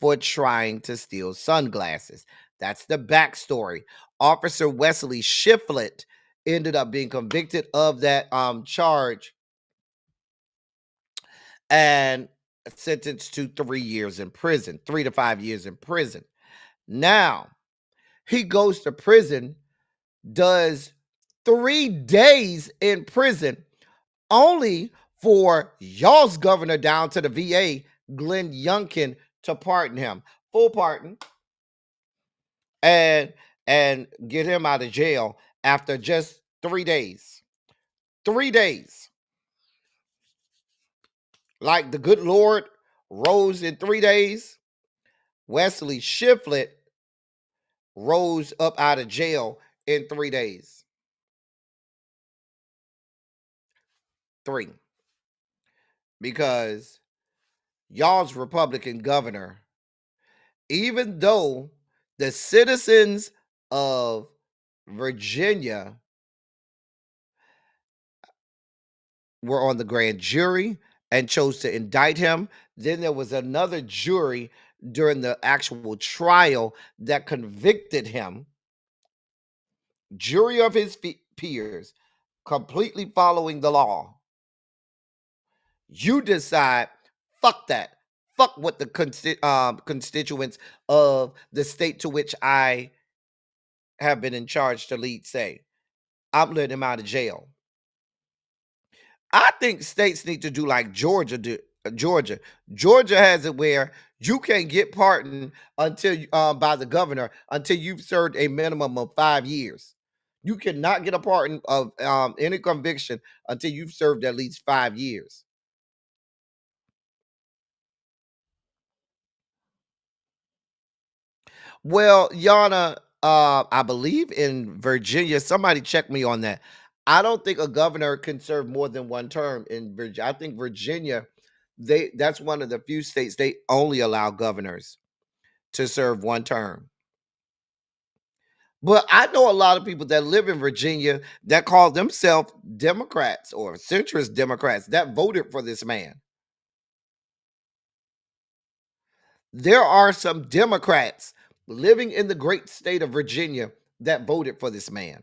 for trying to steal sunglasses. That's the backstory. Officer Wesley Shiflett ended up being convicted of that charge and sentenced to 3 years in prison, 3 to 5 years in prison. Now, he goes to prison, does 3 days in prison, only for y'all's governor down to the VA, Glenn Youngkin, to pardon him, full pardon, and get him out of jail after just 3 days. 3 days. Like the good Lord rose in 3 days, Wesley Shiflett rose up out of jail in 3 days. 3. Because y'all's Republican governor, even though the citizens of Virginia were on the grand jury and chose to indict him, then there was another jury during the actual trial that convicted him. Jury of his peers, completely following the law. You decide, fuck that. Fuck what the constituents of the state to which I have been in charge to lead say. I'm letting him out of jail. I think states need to do like Georgia do. Georgia has it where you can't get pardoned until by the governor until you've served a minimum of 5 years. You cannot get a pardon of any conviction until you've served at least 5 years. Well, Yana, I believe in Virginia. Somebody check me on that. I don't think a governor can serve more than 1 term in Virginia. I think Virginia, that's one of the few states they only allow governors to serve 1 term. But I know a lot of people that live in Virginia that call themselves Democrats or centrist Democrats that voted for this man. There are some Democrats living in the great state of Virginia that voted for this man.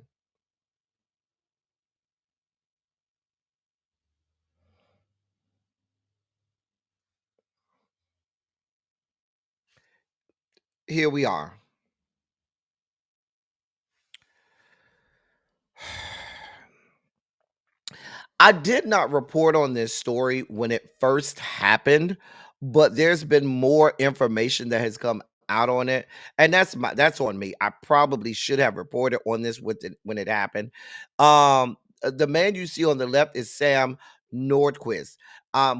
Here we are. I did not report on this story when it first happened, but there's been more information that has come out on it, and that's on me. I probably should have reported on this when it happened. The man you see on the left is Sam Nordquist,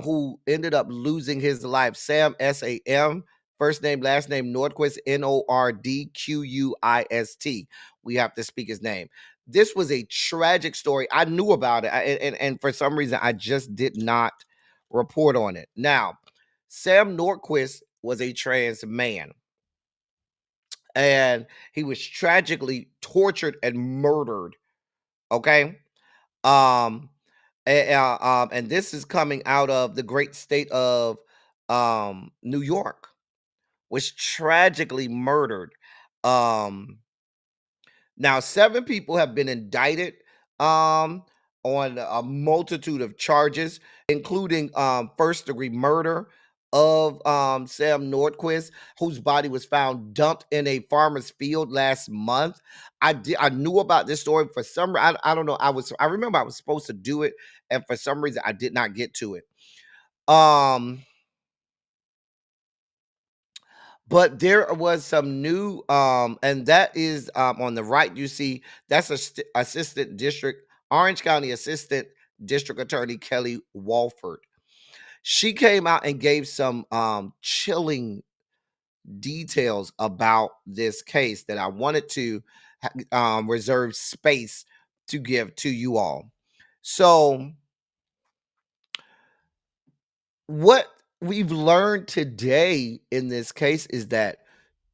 who ended up losing his life. Sam, S-A-M, first name, last name, Nordquist, Nordquist. We have to speak his name. This was a tragic story. I knew about it, and for some reason, I just did not report on it. Now, Sam Nordquist was a trans man, and he was tragically tortured and murdered. Okay, and this is coming out of the great state of New York, was tragically murdered. Um, Now, 7 people have been indicted um, on a multitude of charges, including first-degree murder of Sam Nordquist, whose body was found dumped in a farmer's field last month. I knew about this story for some. I don't know. I remember I was supposed to do it, and for some reason I did not get to it. But there was some new, and that is on the right. You see, that's Assistant District Orange County Assistant District Attorney Kelly Walford. She came out and gave some chilling details about this case that I wanted to reserve space to give to you all. So, what we've learned today in this case is that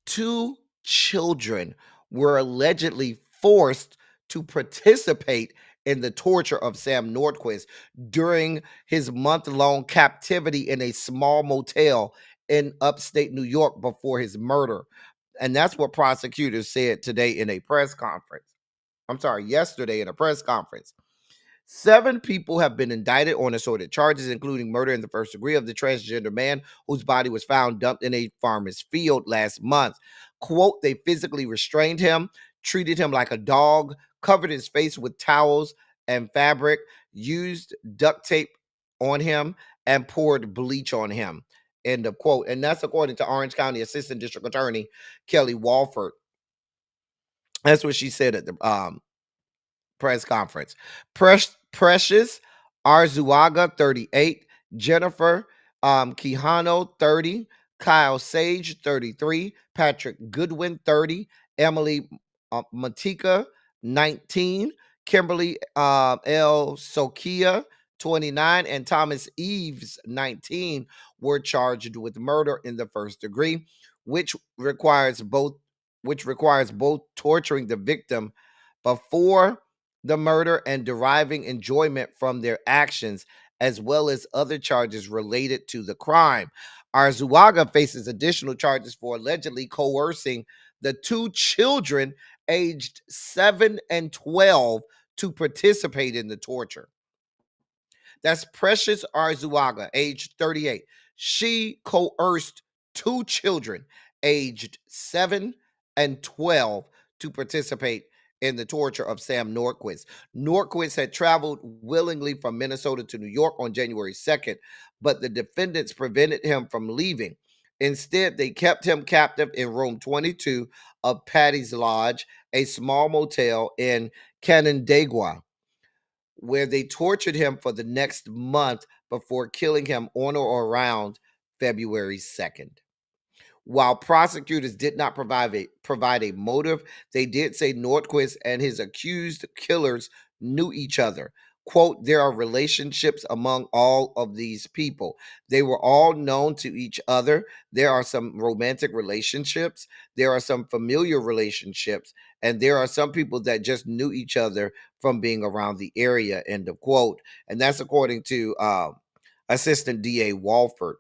2 children were allegedly forced to participate in the torture of Sam Nordquist during his month-long captivity in a small motel in upstate New York before his murder. And that's what prosecutors said today in a press conference. I'm sorry, yesterday in a press conference. 7 people have been indicted on assorted charges, including murder in the first degree of the transgender man whose body was found dumped in a farmer's field last month. Quote, they physically restrained him, treated him like a dog, covered his face with towels and fabric, used duct tape on him, and poured bleach on him. End of quote. And that's according to Orange County Assistant District Attorney Kelly Walford. That's what she said at the press conference. Precious Arzuaga, 38, Jennifer Quijano, 30, Kyle Sage, 33, Patrick Goodwin, 30, Emily Matika, 19, Kimberly L. Sokia, 29, and Thomas Eves, 19, were charged with murder in the first degree, which requires both torturing the victim before the murder and deriving enjoyment from their actions, as well as other charges related to the crime. Arzuaga faces additional charges for allegedly coercing the 2 children aged 7 and 12 to participate in the torture. That's Precious Arzuaga, aged 38. She coerced 2 children aged 7 and 12 to participate in the torture of Sam Nordquist. Nordquist had traveled willingly from Minnesota to New York on January 2nd, but the defendants prevented him from leaving. Instead, they kept him captive in room 22 of Patty's Lodge, a small motel in Canandaigua, where they tortured him for the next month before killing him on or around February 2nd. While prosecutors did not provide a motive, they did say Nordquist and his accused killers knew each other. Quote, there are relationships among all of these people. They were all known to each other. There are some romantic relationships. There are some familiar relationships. And there are some people that just knew each other from being around the area, end of quote. And that's according to Assistant DA Walford.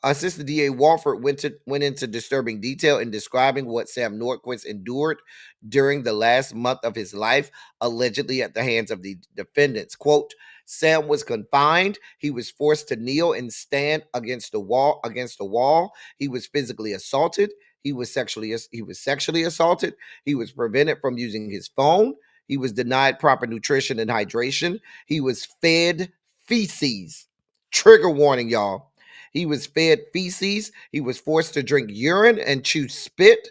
Assistant DA Walford went into disturbing detail in describing what Sam Nordquist endured during the last month of his life, allegedly at the hands of the defendants. Quote, Sam was confined. He was forced to kneel and stand against the wall. He was physically assaulted. He was sexually assaulted. He was prevented from using his phone. He was denied proper nutrition and hydration. He was fed feces. Trigger warning, y'all. He was fed feces. He was forced to drink urine and chew spit.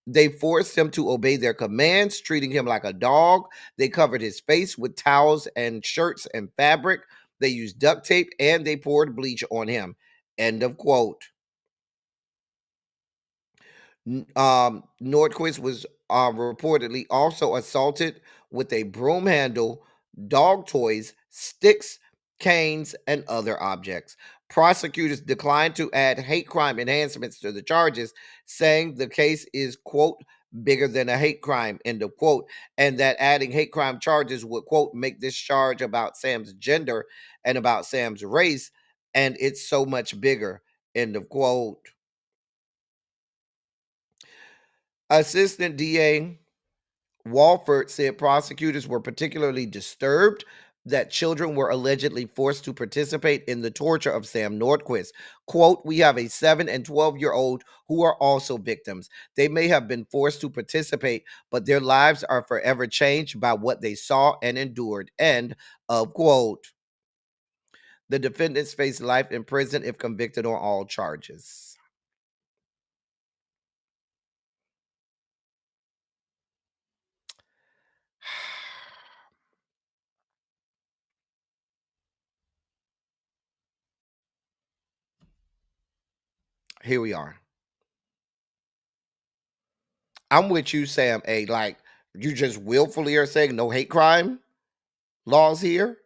They forced him to obey their commands, treating him like a dog. They covered his face with towels and shirts and fabric. They used duct tape and they poured bleach on him. End of quote. Nordquist was reportedly also assaulted with a broom handle, dog toys, sticks, canes, and other objects. Prosecutors declined to add hate crime enhancements to the charges, saying the case is, quote, bigger than a hate crime, end of quote, and that adding hate crime charges would, quote, make this charge about Sam's gender and about Sam's race, and it's so much bigger, end of quote. Assistant DA Walford said prosecutors were particularly disturbed that children were allegedly forced to participate in the torture of Sam Nordquist. Quote, we have a 7 and 12-year-old who are also victims. They may have been forced to participate, but their lives are forever changed by what they saw and endured. End of quote. The defendants face life in prison if convicted on all charges. Here we are. I'm with you, Sam A. Like, you just willfully are saying no hate crime laws here?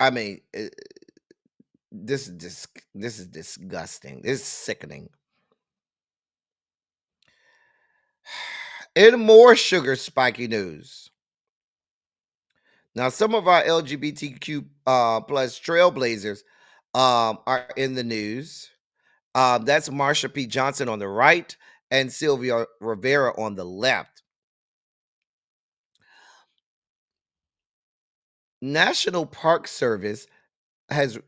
I mean, this is disgusting. This is sickening. In more sugar spiky news. Now, some of our LGBTQ plus trailblazers are in the news. That's Marsha P. Johnson on the right and Sylvia Rivera on the left. The National Park Service has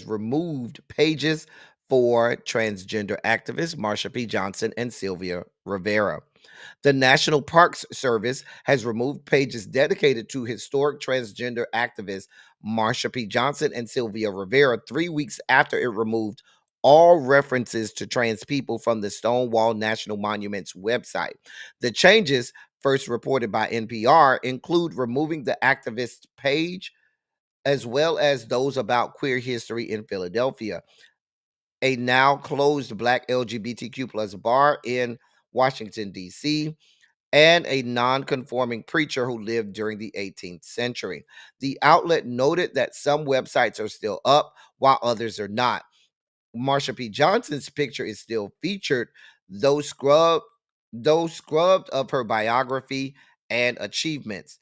removed pages for transgender activists Marsha P. Johnson and Sylvia Rivera. The National Parks Service has removed pages dedicated to historic transgender activists Marsha P. Johnson and Sylvia Rivera 3 weeks after it removed all references to trans people from the Stonewall National Monument's website. The changes, first reported by NPR, include removing the activist page as well as those about queer history in Philadelphia, a now closed Black LGBTQ plus bar in Washington, D.C., and a non-conforming preacher who lived during the 18th century. The outlet noted that some websites are still up while others are not. Marsha P. Johnson's picture is still featured, though scrubbed of her biography and achievements.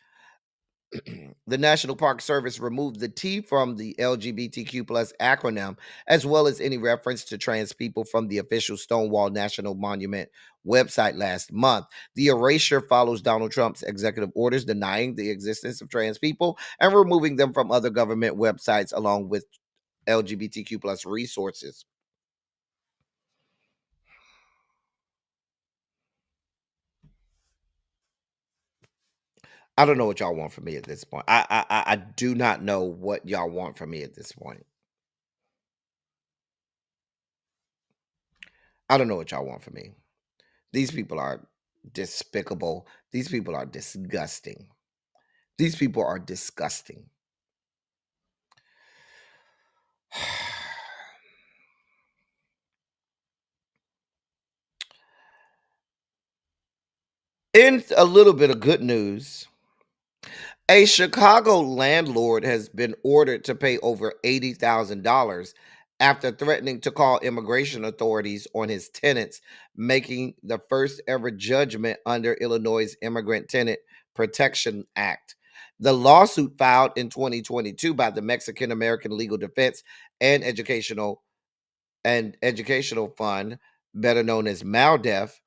The National Park Service removed the T from the LGBTQ plus acronym, as well as any reference to trans people from the official Stonewall National Monument website last month. The erasure follows Donald Trump's executive orders denying the existence of trans people and removing them from other government websites along with LGBTQ plus resources. I don't know what y'all want from me at this point. I do not know what y'all want from me at this point. I don't know what y'all want from me. These people are despicable. These people are disgusting. These people are disgusting. In a little bit of good news, a Chicago landlord has been ordered to pay over $80,000 after threatening to call immigration authorities on his tenants, making the first ever judgment under Illinois' Immigrant Tenant Protection Act. The lawsuit filed in 2022 by the Mexican American Legal Defense and Educational Fund, better known as MALDEF,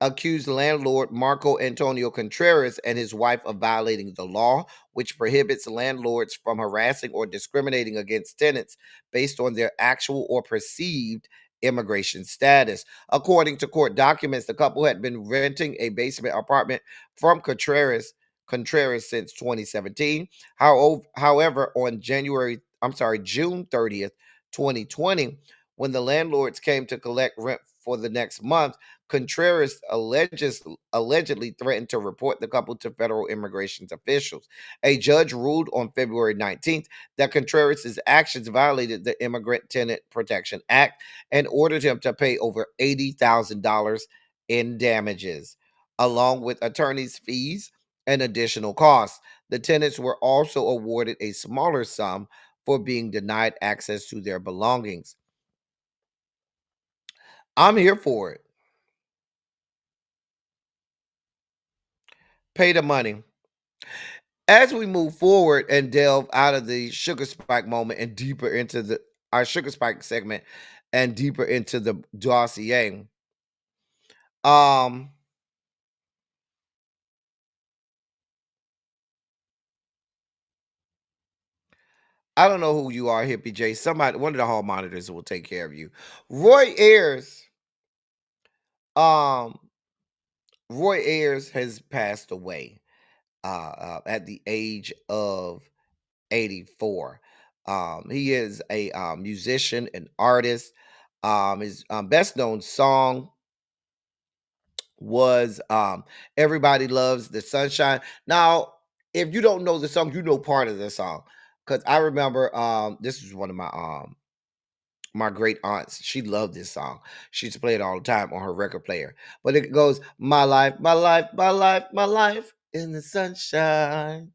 accused landlord Marco Antonio Contreras and his wife of violating the law, which prohibits landlords from harassing or discriminating against tenants based on their actual or perceived immigration status. According to court documents, the couple had been renting a basement apartment from Contreras Contreras since 2017. However, on June 30th, 2020, when the landlords came to collect rent for the next month, Contreras allegedly threatened to report the couple to federal immigration officials. A judge ruled on February 19th that Contreras' actions violated the Immigrant Tenant Protection Act and ordered him to pay over $80,000 in damages, along with attorney's fees and additional costs. The tenants were also awarded a smaller sum for being denied access to their belongings. I'm here for it. Pay the money. As we move forward and delve out of the sugar spike moment and deeper into our sugar spike segment and deeper into the dossier, um, I don't know who you are, Hippie J. Somebody, one of the hall monitors will take care of you. Um, Roy Ayers has passed away at the age of 84. He is a musician and artist. His best known song was Everybody Loves the Sunshine. Now, if you don't know the song, you know part of the song. Because I remember this was one of my great aunts. She loved this song. She used to play it all the time on her record player. But it goes, my life, my life, my life, my life in the sunshine.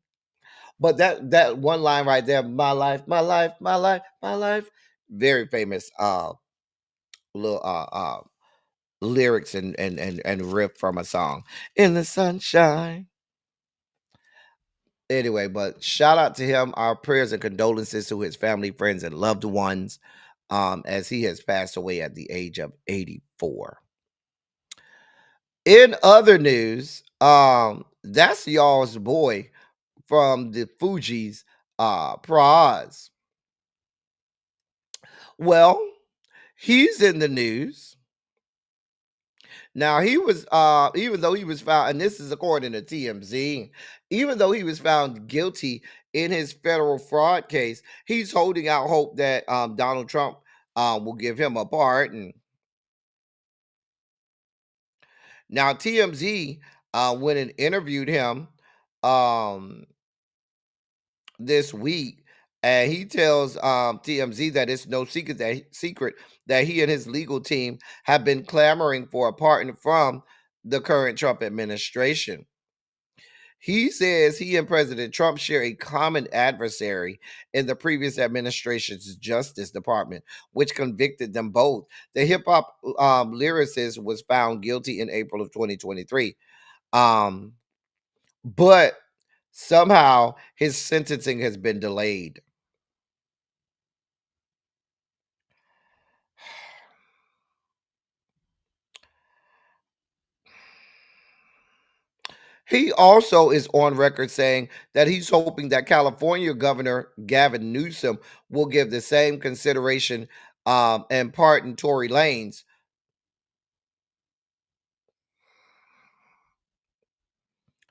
But that one line right there, my life, my life, my life, my life, very famous little lyrics and riff from a song. In the sunshine. Anyway, but shout out to him. Our prayers and condolences to his family, friends, and loved ones, as he has passed away at the age of 84. In other news, that's y'all's boy from the Fugees, Praz. Well, he's in the news. Now he was even though he was found, and this is according to TMZ, even though he was found guilty in his federal fraud case, he's holding out hope that Donald Trump will give him a pardon. Now TMZ went and interviewed him um this week, and he tells TMZ that it's no secret that he and his legal team have been clamoring for a pardon from the current Trump administration. He says he and President Trump share a common adversary in the previous administration's Justice Department, which convicted them both. The hip hop lyricist was found guilty in April of 2023. But somehow his sentencing has been delayed. He also is on record saying that he's hoping that California Governor Gavin Newsom will give the same consideration and pardon Tory Lanez.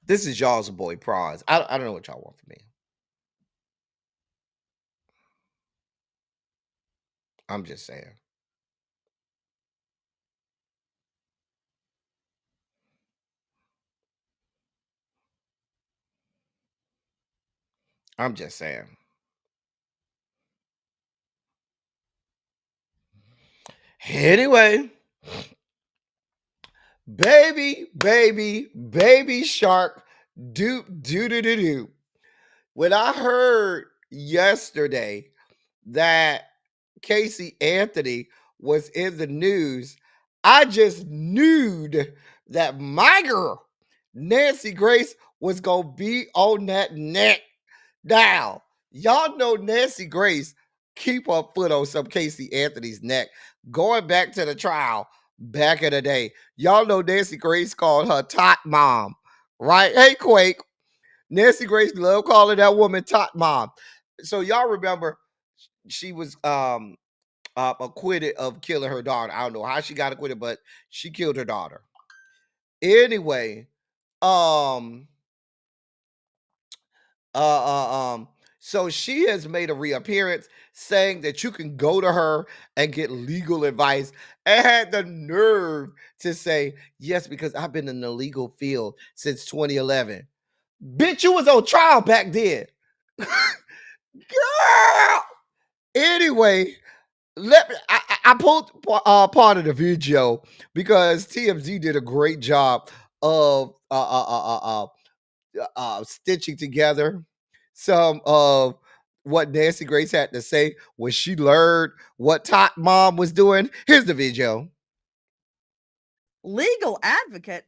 This is y'all's boy Praz. I don't know what y'all want from me. I'm just saying. I'm just saying. Anyway, baby shark, do. When I heard yesterday that Casey Anthony was in the news, I just knew that my girl, Nancy Grace, was going to be on that neck. Now, y'all know Nancy Grace keep her foot on some Casey Anthony's neck. Going back to the trial back in the day, y'all know Nancy Grace called her Tot Mom, right? Hey, Quake. Nancy Grace loved calling that woman Tot Mom. So y'all remember she was acquitted of killing her daughter. I don't know how she got acquitted, but she killed her daughter. Anyway, So she has made a reappearance saying that you can go to her and get legal advice, and had the nerve to say, yes, because I've been in the legal field since 2011. Bitch, you was on trial back then. Girl! Anyway, I pulled part of the video because TMZ did a great job of stitching together some of what Nancy Grace had to say when she learned what Tot Mom was doing. Here's the video. Legal advocate?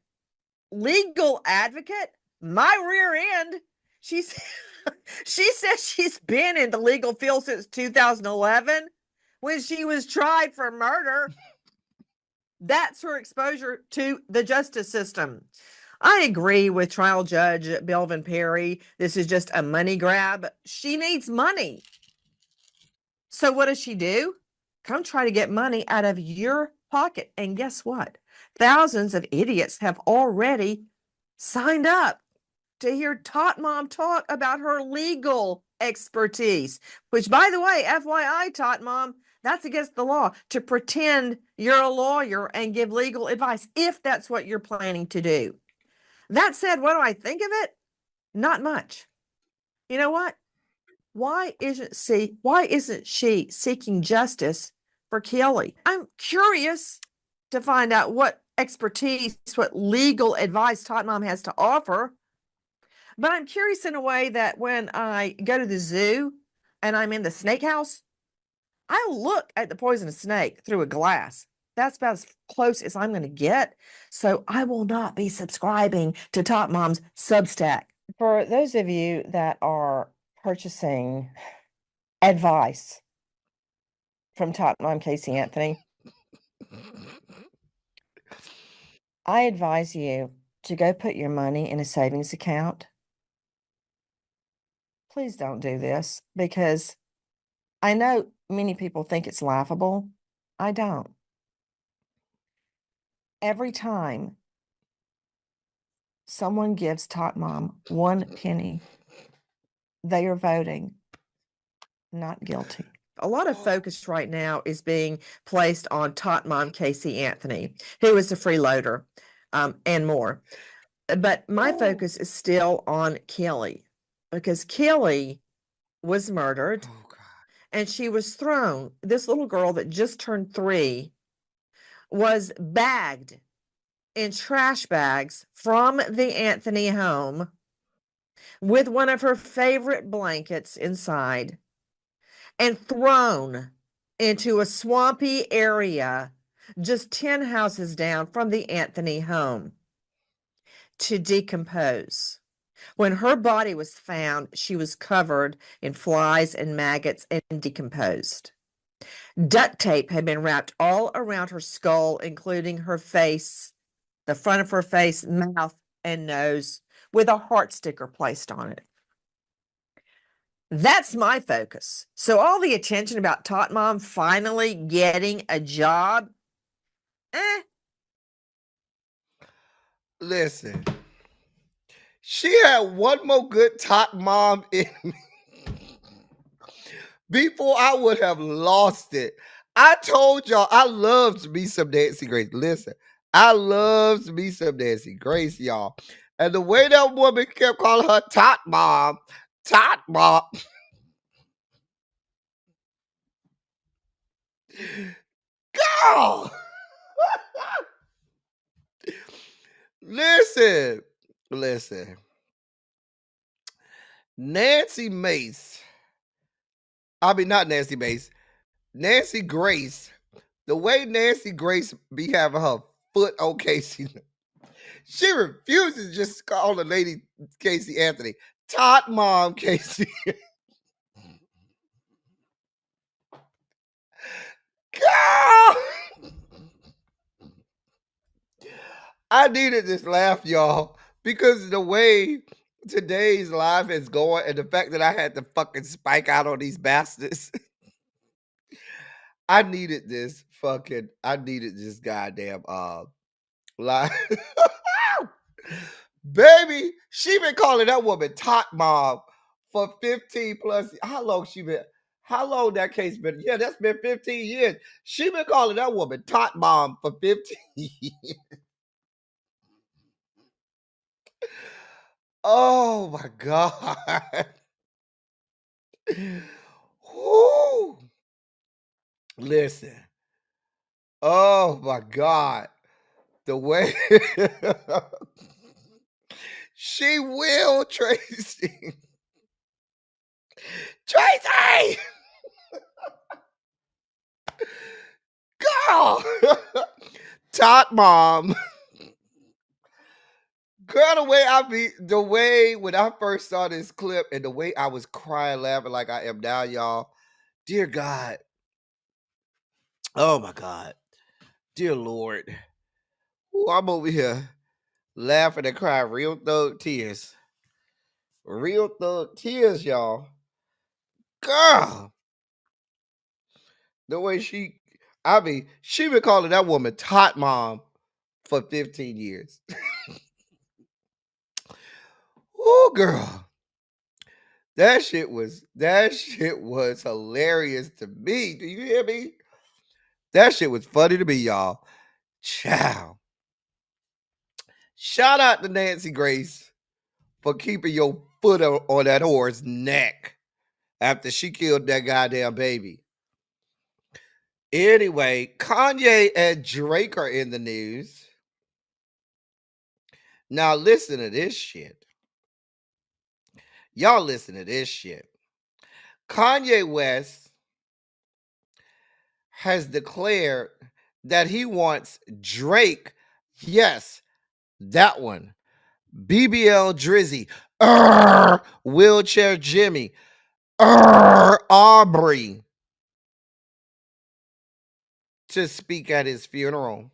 Legal advocate? My rear end? She says she's been in the legal field since 2011 when she was tried for murder. That's her exposure to the justice system. I agree with trial judge Belvin Perry. This is just a money grab. She needs money. So what does she do? Come try to get money out of your pocket. And guess what? Thousands of idiots have already signed up to hear Tot Mom talk about her legal expertise, which, by the way, FYI, Tot Mom, that's against the law to pretend you're a lawyer and give legal advice if that's what you're planning to do. That said, what do I think of it? Not much. You know what? Why isn't she seeking justice for Kelly? I'm curious to find out what expertise, what legal advice Tot Mom has to offer. But I'm curious in a way that when I go to the zoo and I'm in the snake house, I look at the poisonous snake through a glass. That's about as close as I'm going to get. So I will not be subscribing to Tot Mom's Substack. For those of you that are purchasing advice from Tot Mom Casey Anthony, I advise you to go put your money in a savings account. Please don't do this because I know many people think it's laughable. I don't. Every time someone gives Tot Mom 1 penny, they are voting not guilty. A lot of focus right now is being placed on Tot Mom Casey Anthony, who is a freeloader, and more. But my focus is still on Kelly because Kelly was murdered and she was thrown. This little girl that just turned 3 was bagged in trash bags from the Anthony home with one of her favorite blankets inside and thrown into a swampy area just 10 houses down from the Anthony home to decompose. When her body was found, she was covered in flies and maggots and decomposed. Duct tape had been wrapped all around her skull, including her face, the front of her face, mouth, and nose, with a heart sticker placed on it. That's my focus. So all the attention about Tot Mom finally getting a job, Listen, she had one more good Tot Mom in me before I would have lost it. I told y'all I loved me some Nancy Grace. Listen, I loved me some Nancy Grace, y'all. And the way that woman kept calling her Tot Mom, Tot Mom. Girl! Listen. Nancy Mace. I mean, not Nancy Mace. Nancy Grace. The way Nancy Grace be having her foot on Casey, she refuses to just call the lady Casey Anthony. Tot Mom Casey. Girl! I needed this laugh, y'all, because the way today's live is going and the fact that I had to fucking spike out on these bastards. I needed this goddamn live. Baby, she been calling that woman Tot Mom for 15 plus. How long she been? How long that case been? Yeah, that's been 15 years. She been calling that woman tot mom for 15 years. Oh my God. Whoo. Listen. Oh my God. The way she will, Tracy. Tracy! Girl! Tot mom. Girl, the way when I first saw this clip and the way I was crying, laughing like I am now, y'all. Dear God. Oh my God. Dear Lord. Ooh, I'm over here laughing and crying real thug tears. Real thug tears, y'all. Girl. The way she been calling that woman tot mom for 15 years. Oh, girl. That shit was hilarious to me. Do you hear me? That shit was funny to me, y'all. Ciao. Shout out to Nancy Grace for keeping your foot on that whore's neck after she killed that goddamn baby. Anyway, Kanye and Drake are in the news. Now listen to this shit. Y'all listen to this shit. Kanye West has declared that he wants Drake, yes, that one, BBL Drizzy, Wheelchair Jimmy, Aubrey, to speak at his funeral.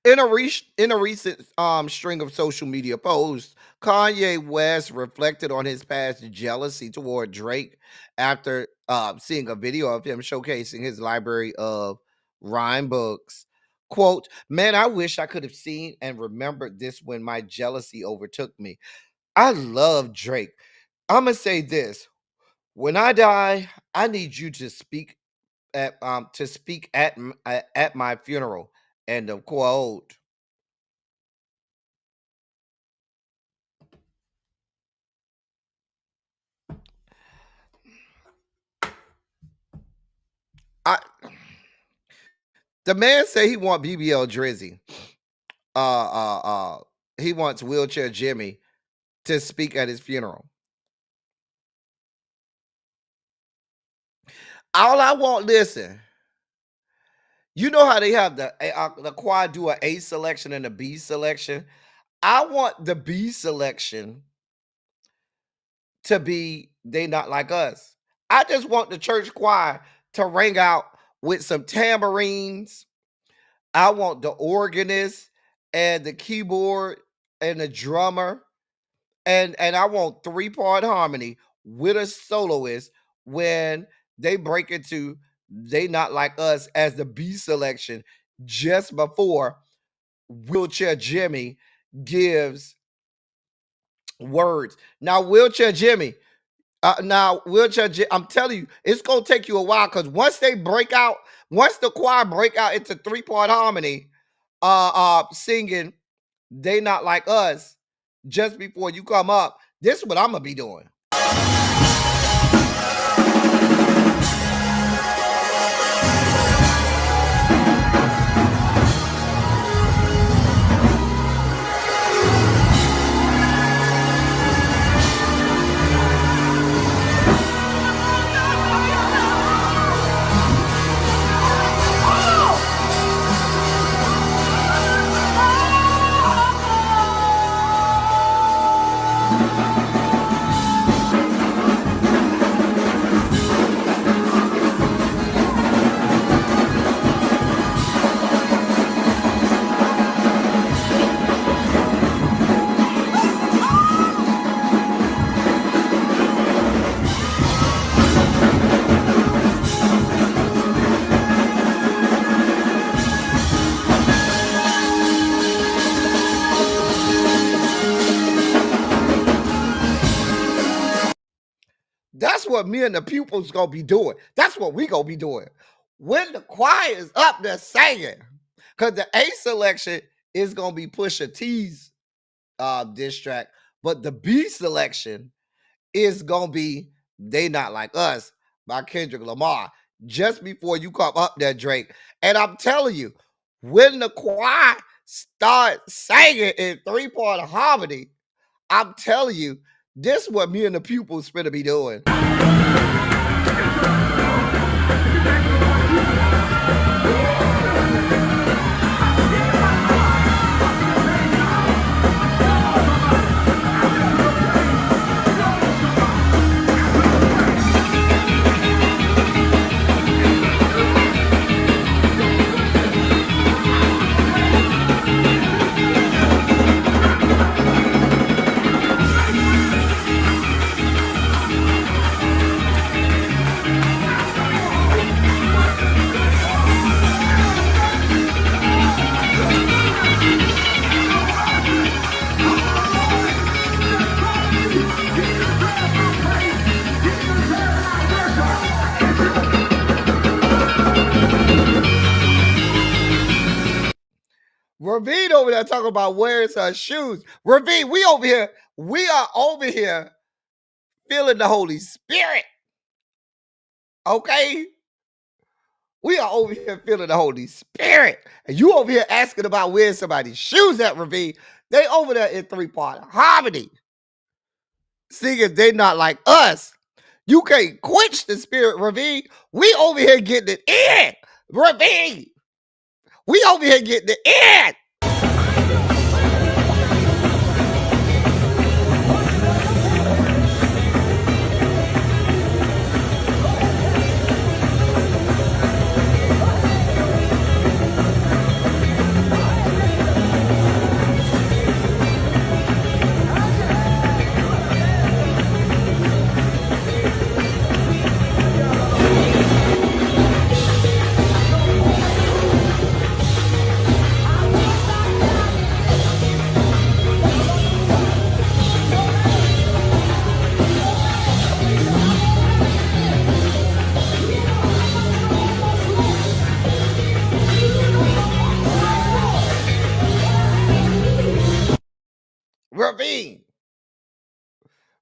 In a recent string of social media posts, Kanye West reflected on his past jealousy toward Drake after seeing a video of him showcasing his library of rhyme books. Quote, "Man, I wish I could have seen and remembered this when my jealousy overtook me. I love Drake. I'm gonna say this: when I die, I need you to speak at my funeral." End of quote. The man say he want BBL Drizzy. He wants Wheelchair Jimmy to speak at his funeral. All I want, listen. You know how they have the quad do an A selection and a B selection? I want the B selection to be They Not Like Us. I just want the church choir to ring out with some tambourines. I want the organist and the keyboard and the drummer. And I want 3-part harmony with a soloist when they break into They Not Like Us as the B selection just before Wheelchair Jimmy gives words. Now, Wheelchair Jimmy, I'm telling you, it's gonna take you a while because once the choir break out into 3-part harmony, singing They Not Like Us just before you come up, this is what I'm gonna be doing. what me and the pupils gonna be doing. That's what we gonna be doing. When the choir is up there singing, because the A selection is gonna be Pusha T's diss track, but the B selection is gonna be They Not Like Us by Kendrick Lamar. Just before you come up there, Drake. And I'm telling you, when the choir start singing in 3-part harmony, I'm telling you, this is what me and the pupils finna be doing. Ravine over there talking about wearing her shoes. Ravine, we are over here feeling the Holy Spirit. Okay? We are over here feeling the Holy Spirit. And you over here asking about wearing somebody's shoes at Ravine. They over there in 3-part harmony. Singing They Not Like Us. You can't quench the spirit, Ravine. We over here getting it in. Ravine. We over here getting it in.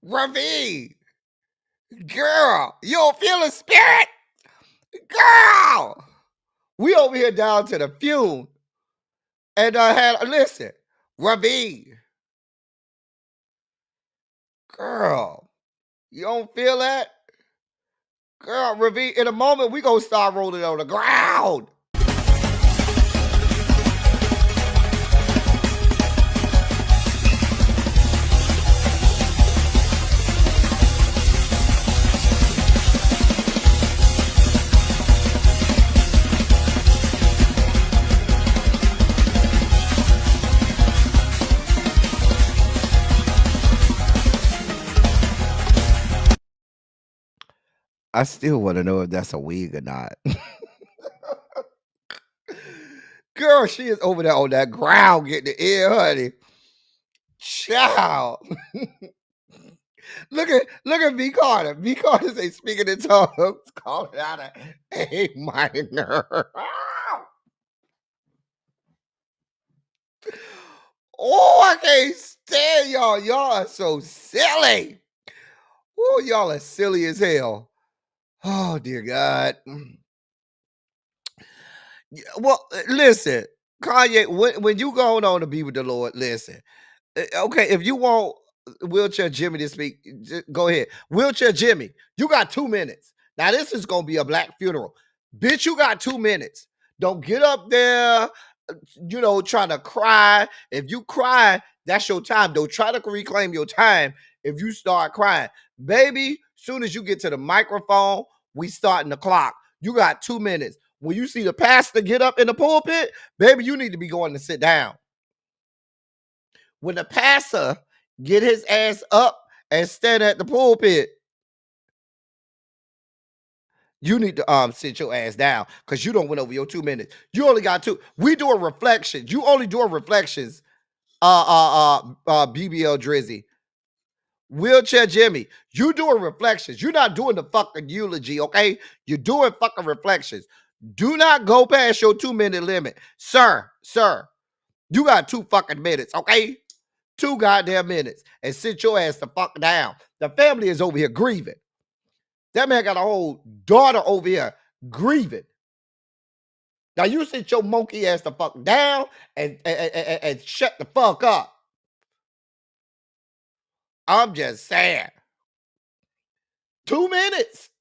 Ravine. Girl, you don't feel the spirit? Girl. We over here down to the fume. And listen, Ravine. Girl, you don't feel that? Girl, Ravine, in a moment, we gonna start rolling on the ground. I still want to know if that's a wig or not. Girl, she is over there on that ground getting the ear, honey. Child. Look at B. Carter. B. Carter say speaking in tongues, calling out A minor. Oh, I can't stand y'all. Y'all are so silly. Oh, y'all are silly as hell. Oh, dear God. Well, listen, Kanye, when you going on to be with the Lord, listen. Okay, if you want Wheelchair Jimmy to speak, go ahead. Wheelchair Jimmy, you got 2 minutes. Now, this is going to be a black funeral. Bitch, you got 2 minutes. Don't get up there, trying to cry. If you cry, that's your time. Don't try to reclaim your time if you start crying. Baby, soon as you get to the microphone, we starting the clock. You got 2 minutes. When you see the pastor get up in the pulpit, baby, you need to be going to sit down. When the pastor get his ass up and stand at the pulpit, you need to sit your ass down because you don't went over your 2 minutes. You only got 2. We doing reflections. You only doing reflections, BBL Drizzy. Wheelchair Jimmy, you doing reflections. You're not doing the fucking eulogy, okay? You're doing fucking reflections. Do not go past your 2-minute limit. Sir, you got 2 fucking minutes, okay? 2 goddamn minutes. And sit your ass the fuck down. The family is over here grieving. That man got a whole daughter over here grieving. Now you sit your monkey ass the fuck down and shut the fuck up. I'm just saying. 2 minutes.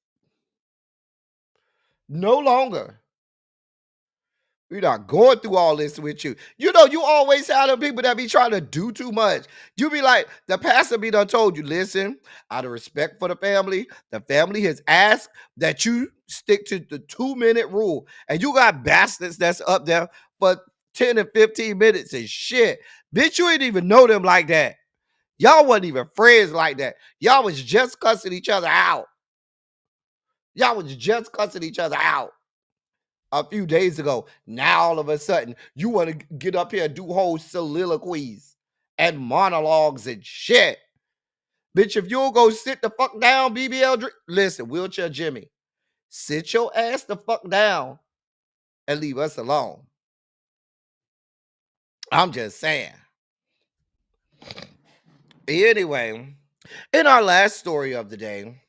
No longer. We're not going through all this with you. You know, you always have the people that be trying to do too much. You be like, the pastor be done told you, listen, out of respect for the family has asked that you stick to the 2-minute rule. And you got bastards that's up there for 10 and 15 minutes and shit. Bitch, you ain't even know them like that. Y'all wasn't even friends like that. Y'all was just cussing each other out. A few days ago. Now all of a sudden you want to get up here and do whole soliloquies and monologues and shit. Bitch, if you'll go sit the fuck down, BBL, listen, Wheelchair Jimmy, sit your ass the fuck down and leave us alone. I'm just saying. Anyway, in our last story of the day,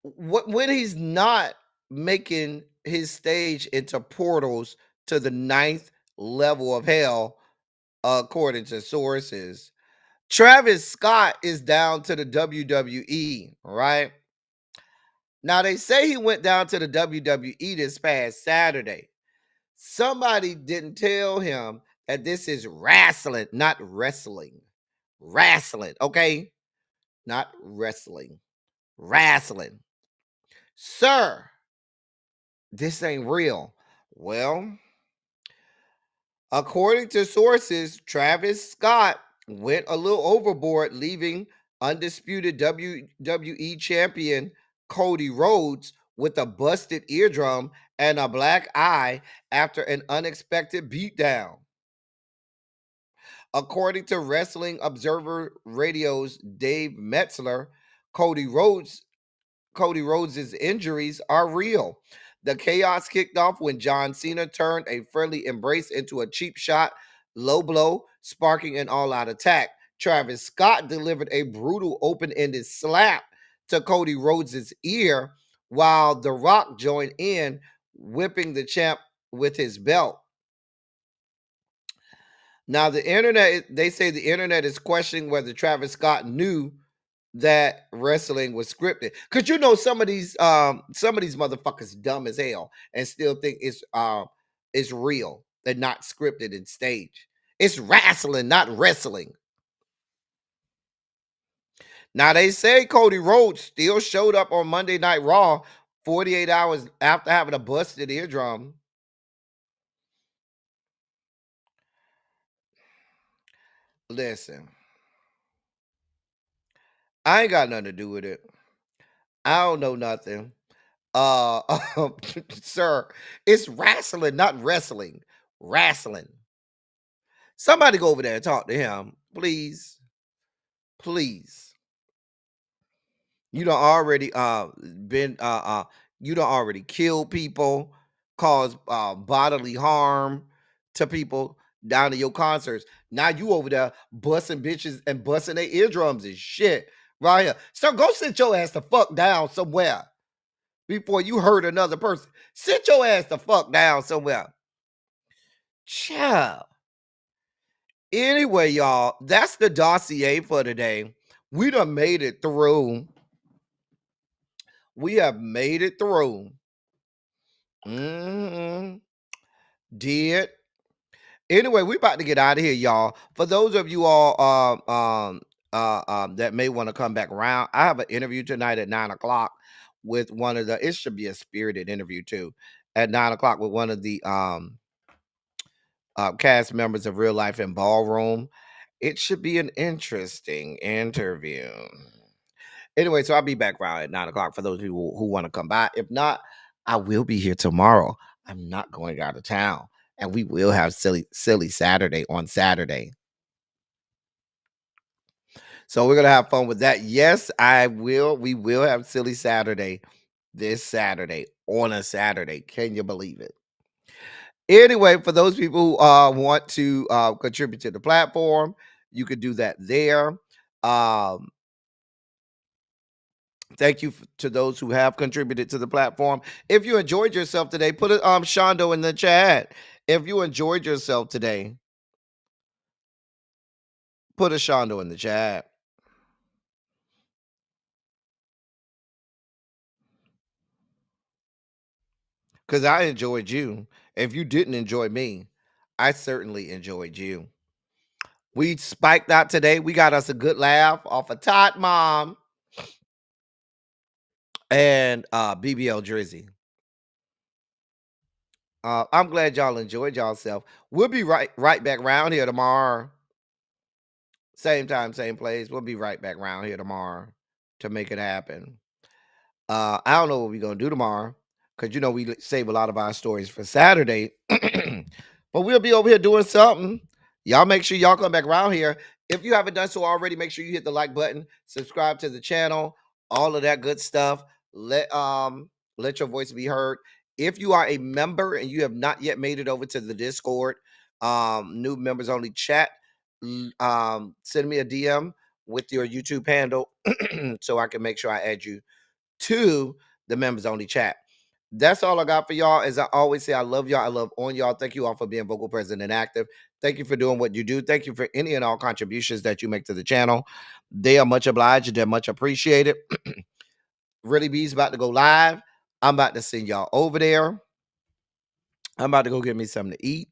when he's not making his stage into portals to the 9th level of hell, according to sources, Travis Scott is down to the WWE, right? Now, they say he went down to the WWE this past Saturday. Somebody didn't tell him that this is wrestling, not wrestling. Wrestling, okay? Not wrestling. Wrestling. Sir, this ain't real. Well, according to sources, Travis Scott went a little overboard, leaving undisputed WWE champion Cody Rhodes with a busted eardrum and a black eye after an unexpected beatdown. According to Wrestling Observer Radio's Dave Metzler, Cody Rhodes' injuries are real. The chaos kicked off when John Cena turned a friendly embrace into a cheap shot, low blow, sparking an all-out attack. Travis Scott delivered a brutal open-ended slap to Cody Rhodes' ear, while The Rock joined in, whipping the champ with his belt. Now, they say the internet is questioning whether Travis Scott knew that wrestling was scripted, because you know some of these motherfuckers dumb as hell and still think it's real and not scripted and staged. It's wrestling, not wrestling. Now, they say Cody Rhodes still showed up on Monday Night Raw 48 hours after having a busted eardrum. Listen, I ain't got nothing to do with it. I don't know nothing. Sir, it's wrestling, not wrestling. Wrestling. Somebody go over there and talk to him, please. Please. You done already you done already killed people, caused bodily harm to people down to your concerts. Now you over there busting bitches and busting their eardrums and shit. Right here. So go sit your ass the fuck down somewhere before you hurt another person. Sit your ass the fuck down somewhere. Child. Anyway, y'all, that's the dossier for today. We done made it through. We have made it through. Did. Anyway, we about to get out of here, y'all. For those of you all that may want to come back around, I have an interview tonight at 9:00 with one of the. It should be a spirited interview too. At 9:00 with one of the cast members of Real Life in Ballroom. It should be an interesting interview. Anyway, so I'll be back around at 9:00 for those people who want to come by. If not, I will be here tomorrow. I'm not going out of town. And we will have silly Saturday on Saturday. So we're gonna have fun with that. Yes, I will. We will have Silly Saturday this Saturday on a Saturday. Can you believe it? Anyway, for those people who want to contribute to the platform, you could do that there. Thank you to those who have contributed to the platform. If you enjoyed yourself today, put a Shondo in the chat. If you enjoyed yourself today, put a Shondo in the chat. Because I enjoyed you. If you didn't enjoy me, I certainly enjoyed you. We spiked out today. We got us a good laugh off of Tot Mom and BBL Drizzy. I'm glad y'all enjoyed yourself. We'll be right back around here tomorrow. Same time, same place. We'll be right back around here tomorrow to make it happen. I don't know what we're gonna do tomorrow because we save a lot of our stories for Saturday, but we'll be over here doing something. Y'all make sure y'all come back around here. If you haven't done so already, make sure you hit the like button, subscribe to the channel, all of that good stuff. Let your voice be heard. If you are a member and you have not yet made it over to the Discord, new members only chat, send me a DM with your YouTube handle so I can make sure I add you to the members only chat. That's all I got for y'all. As I always say, I love y'all. I love on y'all. Thank you all for being vocal, present, and active. Thank you for doing what you do. Thank you for any and all contributions that you make to the channel. They are much obliged. They're much appreciated. Really B's about to go live. I'm about to send y'all over there. I'm about to go get me something to eat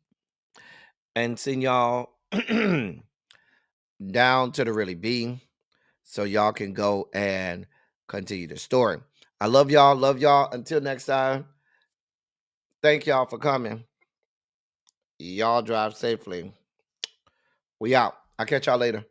and send y'all down to the Really B so y'all can go and continue the story. I love y'all. Love y'all. Until next time. Thank y'all for coming. Y'all drive safely. We out. I'll catch y'all later.